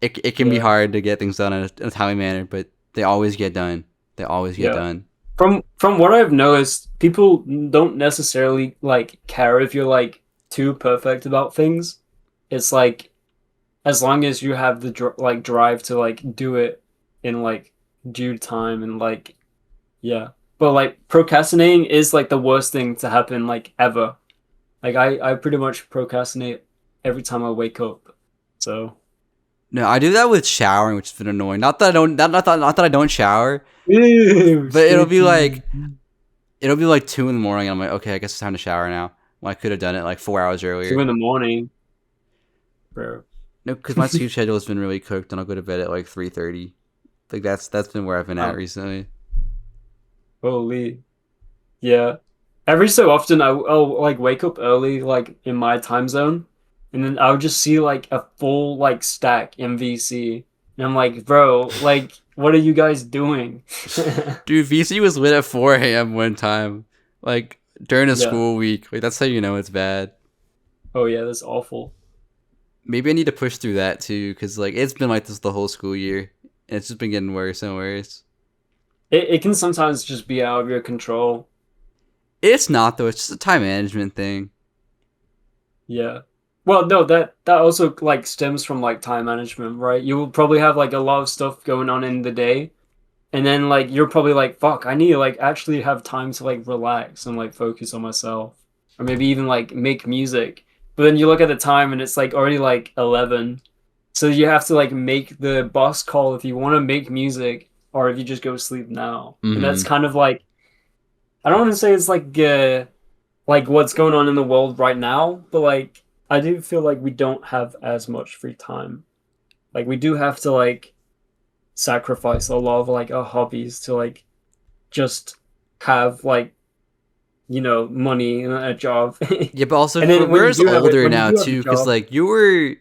it can be hard to get things done in a timely manner, but They always get done. They always get Yeah. done. From what I've noticed, people don't necessarily like care if you're like too perfect about things. It's like as long as you have the like drive to like do it in like due time and like yeah. But like procrastinating is like the worst thing to happen like ever. Like I pretty much procrastinate every time I wake up. So No, I do that with showering, which has been annoying. Not that I don't, not that I don't shower, ew, but it'll be sticky. like 2 in the morning. And I'm like, okay, I guess it's time to shower now. Well, I could have done it like 4 hours 2 earlier. in the morning, bro. No, because my sleep schedule has been really cooked, and I'll go to bed at like 3:30. Like that's been where I've been at Oh, recently. holy. Yeah. Every so often I'll like wake up early like in my time zone and then I'll just see like a full like stack MVC and I'm like, bro, like what are you guys doing? Dude, VC was lit at 4 a.m. one time, like during a Yeah. school week. Like that's how you know it's bad. Oh yeah, that's awful. Maybe I need to push through that too, because like it's been like this the whole school year, and it's just been getting worse and worse. It can sometimes just be out of your control. It's not though. It's just a time management thing. Yeah. Well, no, that also like stems from like time management, right? You will probably have like a lot of stuff going on in the day, and then like you're probably like, fuck, I need to like actually have time to like relax and like focus on myself. Or maybe even like make music. But then you look at the time and it's like already like 11. So you have to like make the boss call if you want to make music or if you just go sleep now. And that's Mm-hmm. kind of like I don't want to say it's like what's going on in the world right now, but like I do feel like we don't have as much free time. Like we do have to like sacrifice a lot of like our hobbies to like just have like money and a job. Yeah, but also And then we're just older when you now do have a too, because job, like you were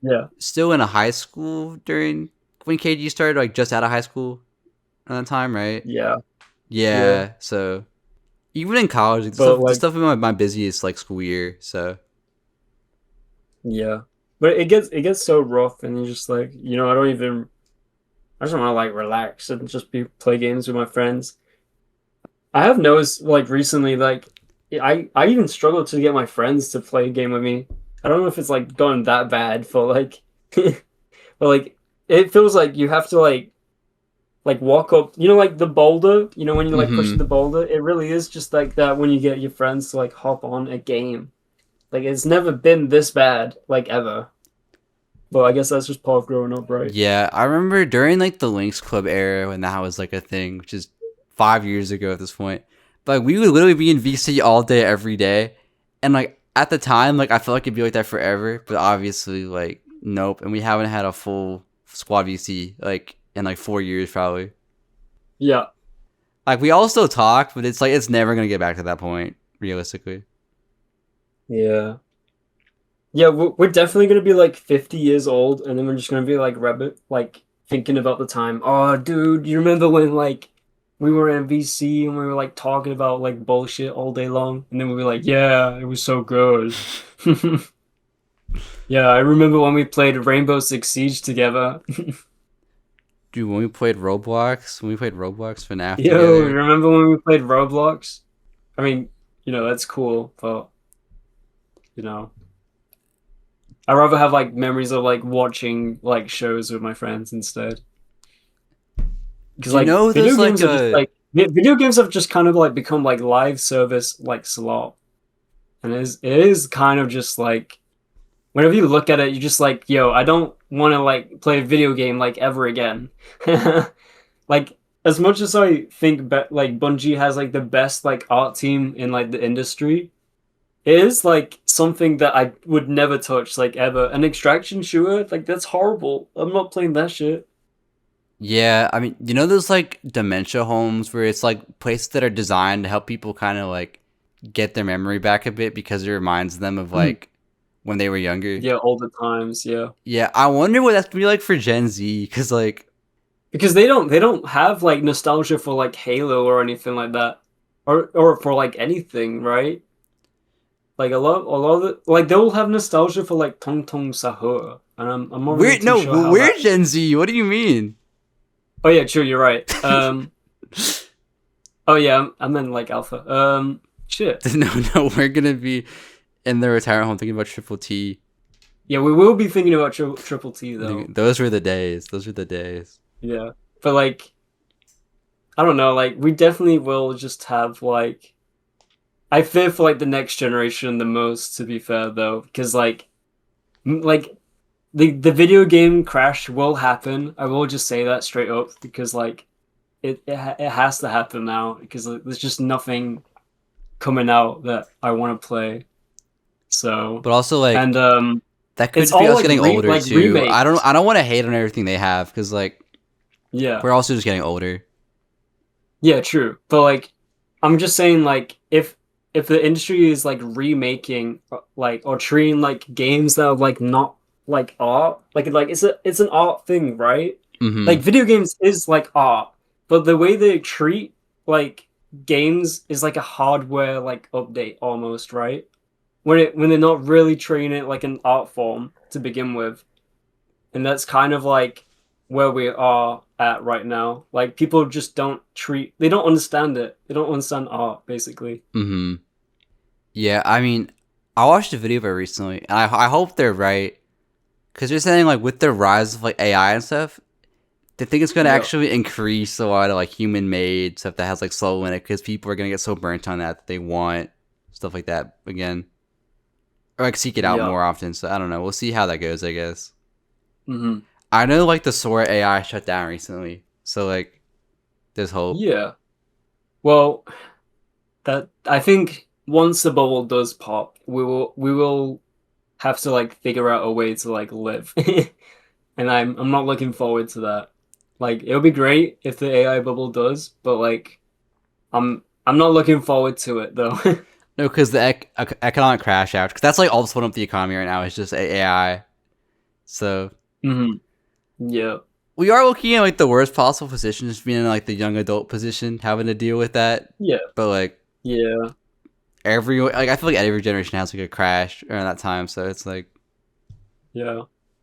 yeah, still in a high school during when KG started, like just out of high school at that time, right? yeah, yeah. Yeah. So even in college, like, But the like stuff in my busiest like school year. So yeah, but it gets so rough, and you're just like I just want to like relax and just be play games with my friends. I have noticed like recently, like I even struggle to get my friends to play a game with me. I don't know if it's like gone that bad for like, but like it feels like you have to like walk up, like the boulder, when you like push mm-hmm. the boulder. It really is just like that when you get your friends to like hop on a game. Like it's never been this bad, like ever. But I guess that's just part of growing up, right? Yeah, I remember during like the Lynx Club era when that was like a thing, which is 5 years ago at this point. But like, we would literally be in VC all day, every day, and like at the time, like I felt like it'd be like that forever. But obviously, like nope, and we haven't had a full squad VC like in like 4 years probably. Yeah, Like we all still talk, but it's like it's never gonna get back to that point realistically. yeah. Yeah, we're definitely gonna be like 50 years old, and then we're just gonna be like rabbit, like thinking about the time. Oh, dude, you remember when like we were in VC and we were like talking about like bullshit all day long, and then we'd be like, yeah, it was so good. Yeah, I remember when we played Rainbow Six Siege together. Dude, when we played Roblox FNAF Yo, together. remember when we played Roblox? I mean, that's cool, but you know, I'd rather have like memories of like watching like shows with my friends instead. Because Do you like know video there's like games are just a like video games have just kind of like become like live service like slot, and it is kind of just like whenever you look at it, you're just like, yo, I don't want to like play a video game like ever again. Like as much as I think like Bungie has like the best like art team in like the industry, it is like something that I would never touch like ever. An extraction shooter, like that's horrible. I'm not playing that shit. Yeah, I mean, you know those like dementia homes where it's like places that are designed to help people kind of like get their memory back a bit because it reminds them of like when they were younger. Yeah, all the times, yeah. Yeah, I wonder what that's gonna be like for Gen Z because like Because they don't have like nostalgia for like Halo or anything like that. Or for like anything, right? Like a lot of it, like they'll have nostalgia for like Tong Tong Sahur. And I'm not really we're too no sure how we're that Gen Z. What do you mean? Oh yeah, true. You're right. Oh yeah, I'm in like alpha. Shit. No, we're gonna be in the retirement home thinking about Triple T. Yeah, we will be thinking about Triple T though. Those were the days. Those were the days. Yeah, but like, I don't know. Like, we definitely will just have like. I fear for like the next generation the most. To be fair though, because like the video game crash will happen. I will just say that straight up because like it has to happen now because like, there's just nothing coming out that I want to play. So, But also like, and that could it's be all us like getting older like too. remakes. I don't want to hate on everything they have because like Yeah, we're also just getting older. yeah, true. But like, I'm just saying like if the industry is like remaking like or treating like games that are like not like art, like it's an art thing, right? Mm-hmm. Like video games is like art, but the way they treat like games is like a hardware like update almost, right? When they're not really treating it like an art form to begin with. And that's kind of like where we are at right now. Like people just they don't understand it. They don't understand art basically. Mm-hmm. Yeah, I mean, I watched a video of it recently, and I hope they're right, because they're saying like with the rise of like AI and stuff, they think it's gonna Yeah. actually increase a lot of like human made stuff that has like soul in it, because people are gonna get so burnt on that they want stuff like that again, or like seek it out Yeah. more often. So I don't know. We'll see how that goes. I guess. Mm-hmm. I know like the Sora AI shut down recently, so like there's hope. Yeah. Well, that I think once the bubble does pop, we will have to like figure out a way to like live. And I'm not looking forward to that. Like it'll be great if the AI bubble does, but like I'm not looking forward to it though. No, because the economic crash out, because that's like all that's holding up the economy right now is just AI. So Hmm. Yeah. we are looking at like the worst possible position, just being in like the young adult position, having to deal with that. Yeah. But like Yeah. I feel like every generation has like a crash around that time. So it's like, Yeah.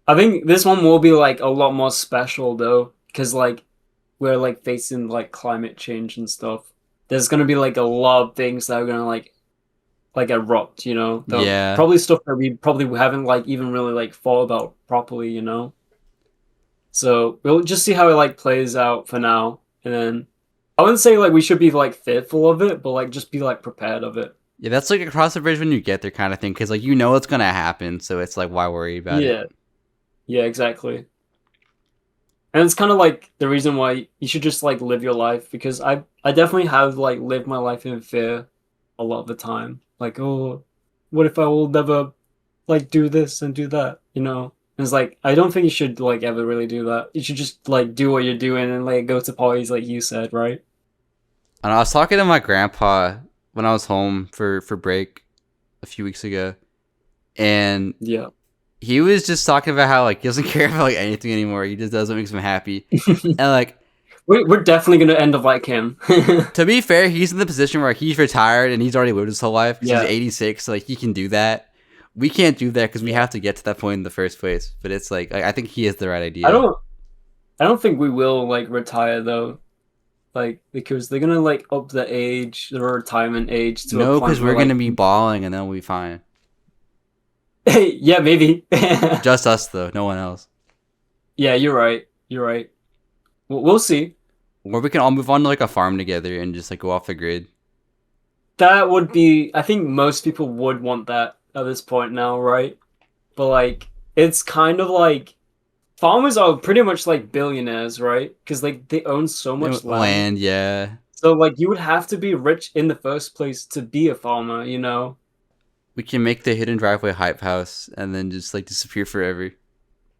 I think this one will be like a lot more special though, because like we're like facing like climate change and stuff. There's gonna be like a lot of things that are gonna like erupt, you know? yeah, Probably stuff that we probably haven't like even really like thought about properly, you know? So we'll just see how it like plays out for now. And then I wouldn't say like we should be like fearful of it, but like just be like prepared of it. yeah, that's like across the bridge when you get there kind of thing, because like you know it's gonna happen. So it's like, why worry about Yeah. it? Yeah, exactly. And it's kind of like the reason why you should just like live your life because I definitely have like lived my life in fear a lot of the time. Like, oh, what if I will never like do this and do that, you know? And it's like I don't think you should like ever really do that. You should just like do what you're doing and like go to parties like you said, right? And I was talking to my grandpa when I was home for break a few weeks ago, and Yeah. he was just talking about how like he doesn't care about like anything anymore. He just does what makes him happy. And like, We're definitely gonna end up like him. to be fair, he's in the position where he's retired and he's already lived his whole life. 'Cause Yeah. he's 86, so like he can do that. We can't do that because we have to get to that point in the first place. But it's like I think he has the right idea. I don't think we will like retire though. Like because they're gonna like up the retirement age to a No, point because where we're gonna like be balling and then we'll be fine. yeah, maybe. Just us though, no one else. Yeah, you're right. You're right. We'll see. Or we can all move on to like a farm together and just like go off the grid. That would be. I think most people would want that at this point now, right? But like, it's kind of like farmers are pretty much like billionaires, right? Because like they own so much land. Land, yeah. So like you would have to be rich in the first place to be a farmer, you know? We can make the hidden driveway hype house and then just like disappear forever.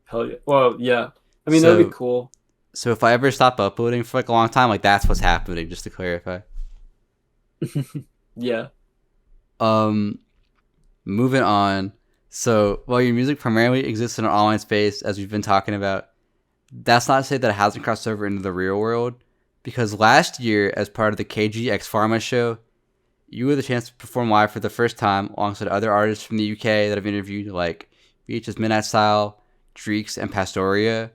Hell yeah. Well, yeah. I mean, that'd be cool. So if I ever stop uploading for like a long time, like that's what's happening, just to clarify. Yeah. Moving on. So while your music primarily exists in an online space, as we've been talking about, that's not to say that it hasn't crossed over into the real world. Because last year, as part of the KG X Pharma Show, you had the chance to perform live for the first time alongside other artists from the UK that I've interviewed, like VHS Midnight Style, Dreeks, and Pastoria.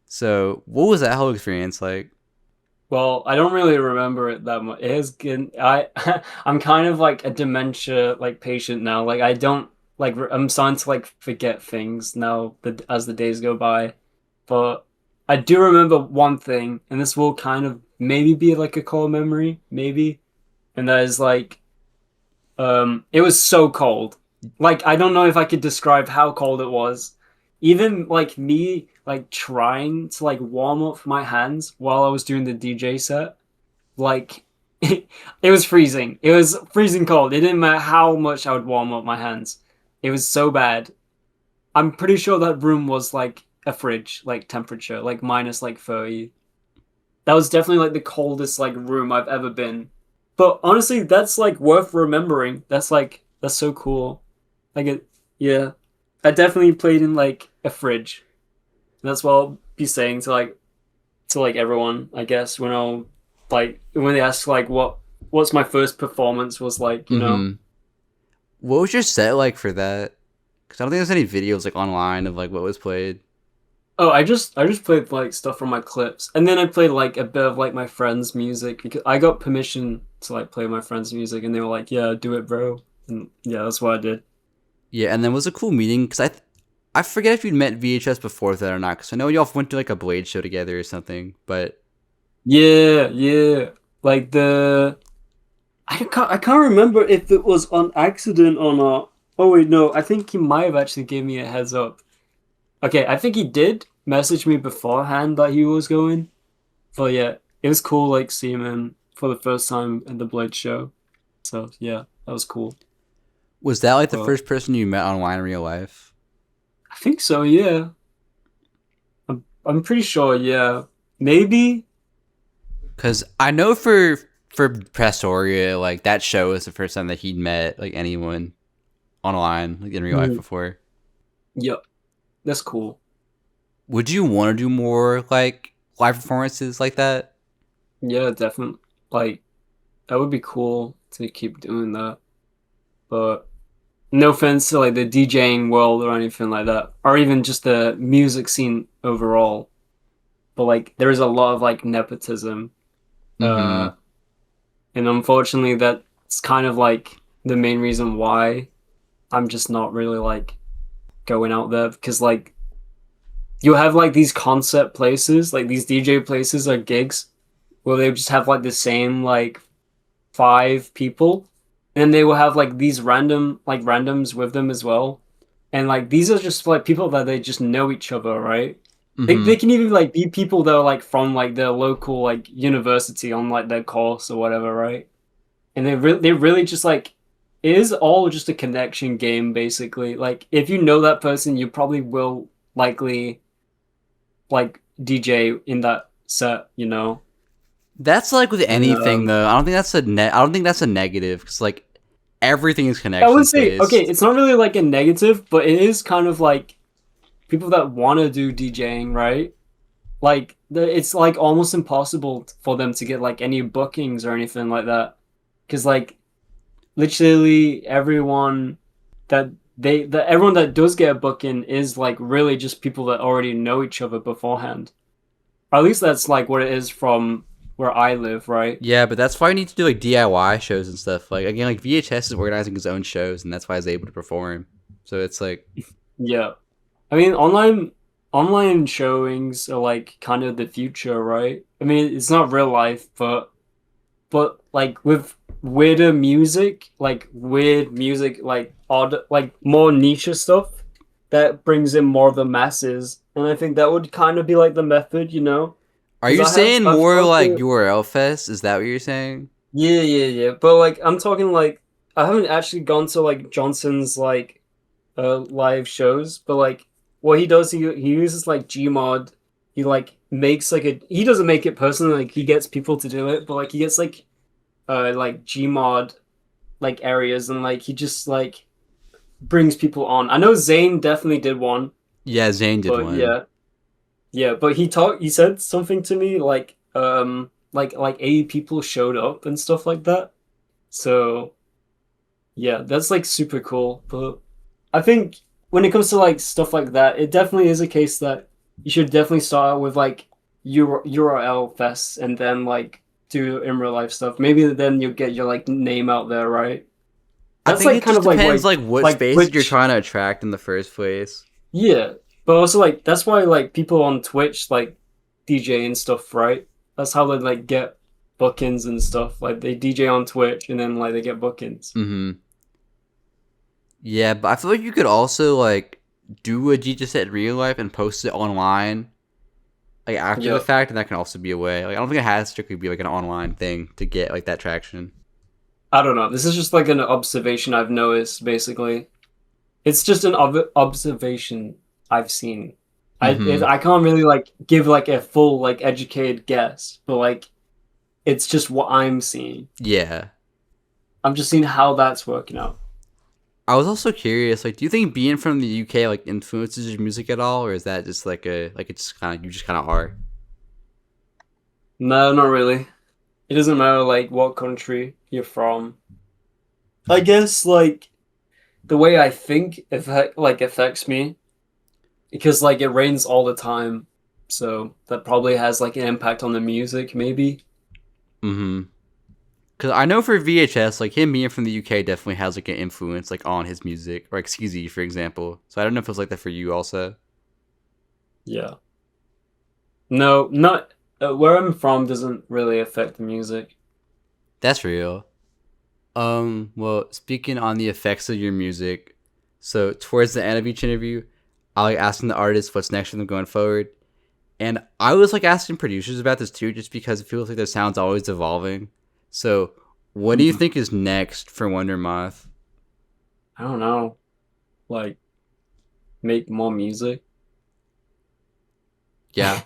So, what was that whole experience like? Well, I don't really remember it that much. It has been I I'm kind of like a dementia like patient now. Like I don't like I'm starting to like forget things now as the days go by. But I do remember one thing, and this will kind of maybe be like a core memory, maybe. And that is like it was so cold. Like I don't know if I could describe how cold it was. Even like me like trying to like warm up my hands while I was doing the DJ set, like it was freezing. It was freezing cold. It didn't matter how much I would warm up my hands. It was so bad. I'm pretty sure that room was like a fridge, like temperature, like minus like 30. That was definitely like the coldest like room I've ever been. But honestly, that's like worth remembering. That's so cool. Like it, yeah. I definitely played in like a fridge. And that's what I'll be saying to like everyone, I guess, when I'll like when they ask like what's my first performance was like, you know. What was your set like for that? Because I don't think there's any videos like online of like what was played. Oh, I just played like stuff from my clips, and then I played like a bit of like my friends' music because I got permission to like play my friends' music, and they were like, "Yeah, do it, bro." And yeah, that's what I did. Yeah, and then was a cool meeting because I forget if you'd met VHS before that or not. Because I know y'all went to like a Blade show together or something. But Yeah, yeah. Like the I can't remember if it was on accident or not. Oh wait, no, I think he might have actually gave me a heads up. Okay, I think he did message me beforehand that he was going. But yeah, it was cool like seeing him for the first time at the Blade show. So yeah, that was cool. was that like the But first person you met online in real life? I think so, yeah. I'm pretty sure, yeah. Maybe. Because I know for Prestoria, like that show was the first time that he'd met like anyone online like in real life Mhm. before. Yep, that's cool. Would you want to do more like live performances like that? Yeah, definitely. Like that would be cool to keep doing that. But no offense to like the DJing world or anything like that, or even just the music scene overall. But like there is a lot of like nepotism. Mm-hmm. Uh and unfortunately that's kind of like the main reason why I'm just not really like going out there because like you have like these concept places, like these DJ places or gigs where they just have like the same like five people, and they will have like these random like randoms with them as well. And like these are just like people that they just know each other, right? They Mm-hmm. can even like be people that are like from like their local like university on like their course or whatever, right? And they really just like it is all just a connection game basically. Like if you know that person, you probably will likely like DJ in that set, you know. That's like with And anything though. I don't think that's I don't think that's a negative because like everything is I would connections say okay, based. it's not really like a negative, but it is kind of like people that want to do DJing, right? Like it's like almost impossible for them to get like any bookings or anything like that, because like literally everyone that everyone that does get a booking is like really just people that already know each other beforehand. Or at least that's like what it is from where I live, right? Yeah, but that's why you need to do like DIY shows and stuff. Like again, like VHS is organizing his own shows, and that's why he's able to perform. So it's like, Yeah. I mean, online showings are like kind of the future, right? I mean, it's not real life, but like with weird music, like odd, like more niche stuff, that brings in more of the masses, and I think that would kind of be like the method, you know? are Because you saying I've more gone like to URL Fest? Is that what you're saying? yeah, yeah, yeah, but like I'm talking like I haven't actually gone to like Johnson's like live shows, but like what he does, he uses like Gmod. He like makes like a he doesn't make it personally, like he gets people to do it, but like he gets like Gmod like areas and like he just like brings people on. I know Zayn definitely did one, Yeah, Zane did but one. yeah. Yeah, but he said something to me like 80 people showed up and stuff like that. So yeah, that's like super cool. But I think when it comes to like stuff like that, it definitely is a case that you should definitely start out with like URL fests and then like do in real life stuff. Maybe then you'll get your like name out there, right? I That's think like it kind just of like depends like what like space you're Twitch. trying to attract in the first place. Yeah, but also like that's why like people on Twitch like DJ and stuff, right? That's how they like get bookings and stuff. Like they DJ on Twitch and then like they get bookings. Mm-hmm. Yeah, but I feel like you could also like do a DJ set in real life and post it online like after the Yeah, fact, and that can also be a way. Like I don't think it has to strictly be like an online thing to get like that traction. I don't know. This is just like an observation I've noticed. Basically, it's just an observation I've seen. Mm-hmm. I can't really like give like a full like educated guess, but like it's just what I'm seeing. Yeah. I'm just seeing how that's working out. I was also curious, like, do you think being from the UK like influences your music at all, or is that just like a like it's kind of you just kind of are? No, not really. It doesn't matter like what country you're from. I guess like the way I think affects me because like it rains all the time, so that probably has like an impact on the music, maybe. Mm-hmm. Because I know for VHS, like him being from the UK definitely has like an influence like on his music, or like CZ for example. So I don't know if it's like that for you also. Yeah. No, not where I'm from doesn't really affect the music. That's real. Well, speaking on the effects of your music, so towards the end of each interview, I like asking the artist what's next for them going forward. And I was like asking producers about this too, just because it feels like their sound's always evolving. So, what do you Mhm. think is next for Wonder Moth? I don't know. Like make more music. Yeah.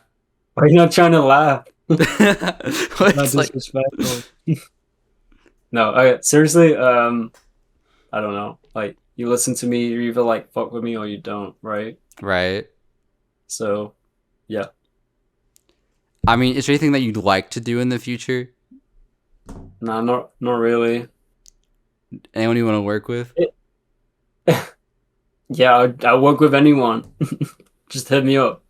Why are you not trying to laugh? Not It's like, disrespectful. No, okay, seriously, I don't know. Like you listen to me, you either like fuck with me or you don't, right? right. So yeah. I mean, is there anything that you'd like to do in the future? Nah, not really. Anyone you want to work with? It, yeah, I work with anyone. Just hit me up.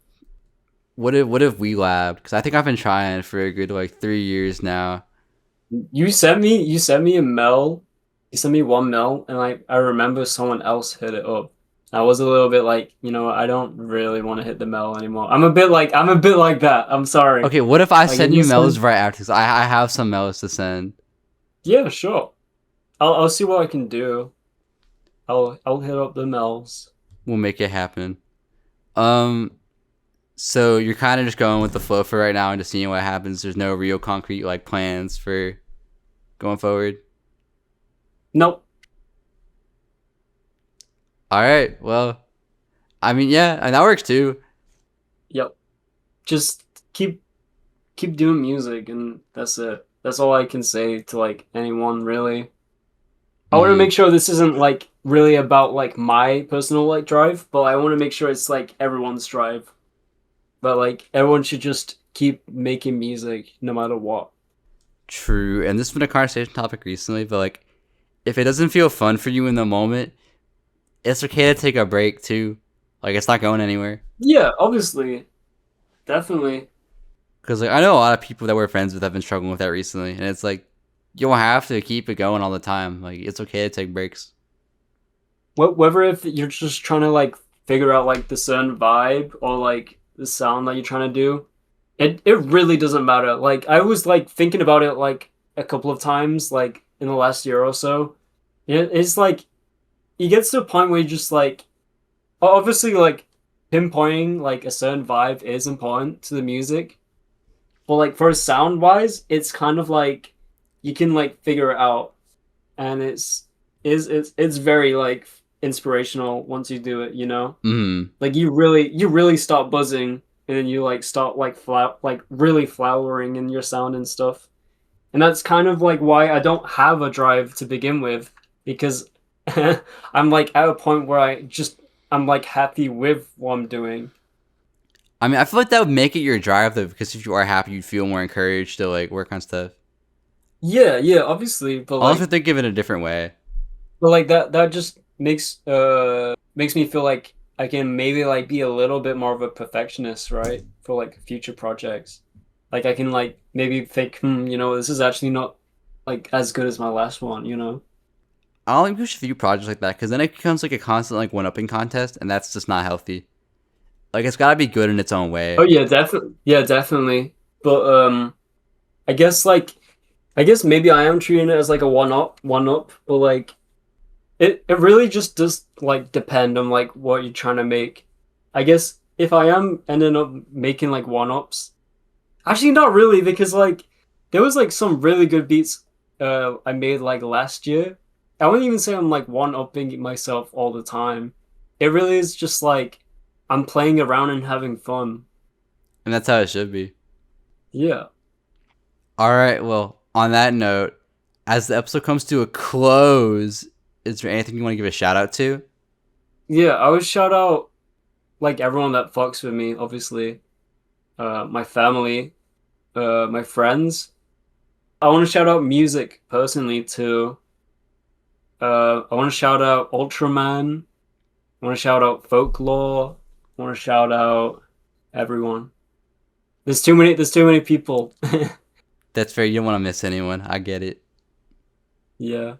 What if we labbed? Because I think I've been trying for a good like 3 years now. You sent me a mail. You sent me one mail, and I remember someone else hit it up. I was a little bit like, I don't really want to hit the mail anymore. I'm a bit like that. I'm sorry. Okay, what if I Like if send you you mellows send, right after? Because I have some mellows to send. yeah, sure. I'll see what I can do. I'll hit up the mails. We'll make it happen. Um, so you're kind of just going with the flow for right now and just seeing what happens. There's no real concrete like plans for going forward. Nope. All right. Well, I mean, yeah, and that works too. Yep. Just keep doing music, and that's it. That's all I can say to like anyone really. I want to Hmm. make sure this isn't like really about like my personal like drive, but I want to make sure it's like everyone's drive. But like everyone should just keep making music no matter what. True. And this has been a conversation topic recently, but like, if it doesn't feel fun for you in the moment, it's okay to take a break too. Like, it's not going anywhere. Yeah, obviously, definitely. Because like I know a lot of people that we're friends with have been struggling with that recently, and it's like you don't have to keep it going all the time. Like it's okay to take breaks. Whether if you're just trying to like figure out like the certain vibe or like the sound that you're trying to do, it really doesn't matter. Like I was like thinking about it like a couple of times like in the last year or so. It's like it gets to a point where you just like obviously like pinpointing like a certain vibe is important to the music, but like for sound wise, it's kind of like you can like figure it out, and it's very like inspirational once you do it. Hmm. Like you really start buzzing, and then you like start like like really flowering in your sound and stuff. And that's kind of like why I don't have a drive to begin with, because I'm like at a point where I'm like happy with what I'm doing. I mean, I feel like that would make it your drive though, because if you are happy, you'd feel more encouraged to like work on stuff. Yeah, yeah, obviously, but Unless we like think of it a different way. that just makes me feel like I can maybe like be a little bit more of a perfectionist, right? For like future projects. Like I can like maybe think, this is actually not like as good as my last one, you know? I don't think we should view projects like that because then it becomes like a constant like one-upping contest, and that's just not healthy. Like it's gotta be good in its own Oh way. yeah, definitely. Yeah, definitely. But I guess like I guess maybe I am treating it as like a one up, but like it really just does like depend on like what you're trying to make. I guess if I am ending up making like one-ups, actually not really because like there was like some really good beats I made like last year. I wouldn't even say I'm like one-upping myself all the time. It really is just like I'm playing around and having fun. And that's how it should be. Yeah. All right. Well, on that note, as the episode comes to a close, is there anything you want to give a shout out to? Yeah, I would shout out like everyone that fucks with me, obviously. My family, my friends. I want to shout out music personally too. I want to shout out Ultraman. I want to shout out Folklore. I want to shout out everyone. There's too many people. That's fair. You don't want to miss anyone. I get it. Yeah.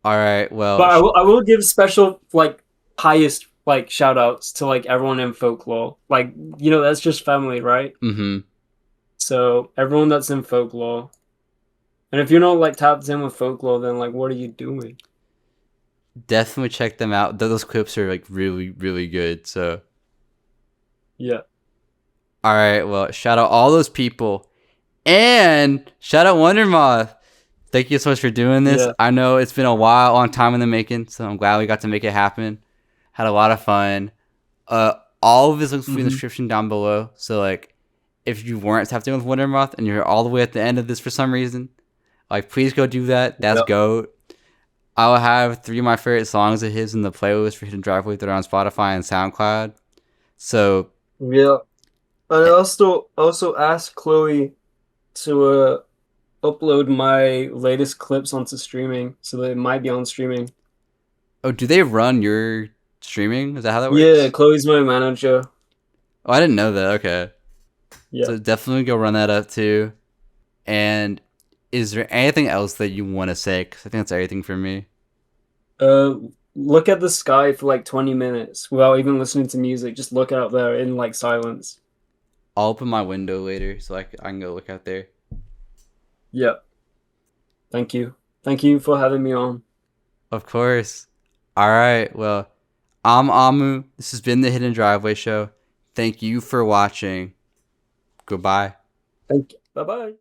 All right. Well, But I will give special like highest like shout outs to like everyone in Folklore. Like, that's just family, right? mm-hmm. So everyone that's in Folklore. And if you're not like tapped in with Folklore, then like what are you doing? Definitely check them out. Those clips are like really, really good. So, Yeah. all right. Well, shout out all those people, and shout out WonderMoth. Thank you so much for doing this. Yeah. I know it's been a while, long time in the making, so I'm glad we got to make it happen. Had a lot of fun. All of this links will be in the description down below. So like, if you weren't tapped in with WonderMoth and you're all the way at the end of this for some reason, like please go do that. That's Yep. GOAT. I'll have 3 of my favorite songs of his in the playlist for Hidden Driveway that are on Spotify and SoundCloud. So Yeah. And I also asked Chloe to upload my latest clips onto streaming, so they might be on streaming. oh, do they run your streaming? Is that how that works? Yeah, Chloe's my manager. Oh, I didn't know that. Okay. Yeah. So definitely go run that up too. And is there anything else that you want to say? Because I think that's everything for me. Look at the sky for like 20 minutes without even listening to music. Just look out there in like silence. I'll open my window later so I can go look out there. Yeah. Thank you. Thank you for having me on. Of course. All right. Well, I'm Amu. This has been the Hidden Driveway Show. Thank you for watching. Goodbye. Thank you. Bye-bye.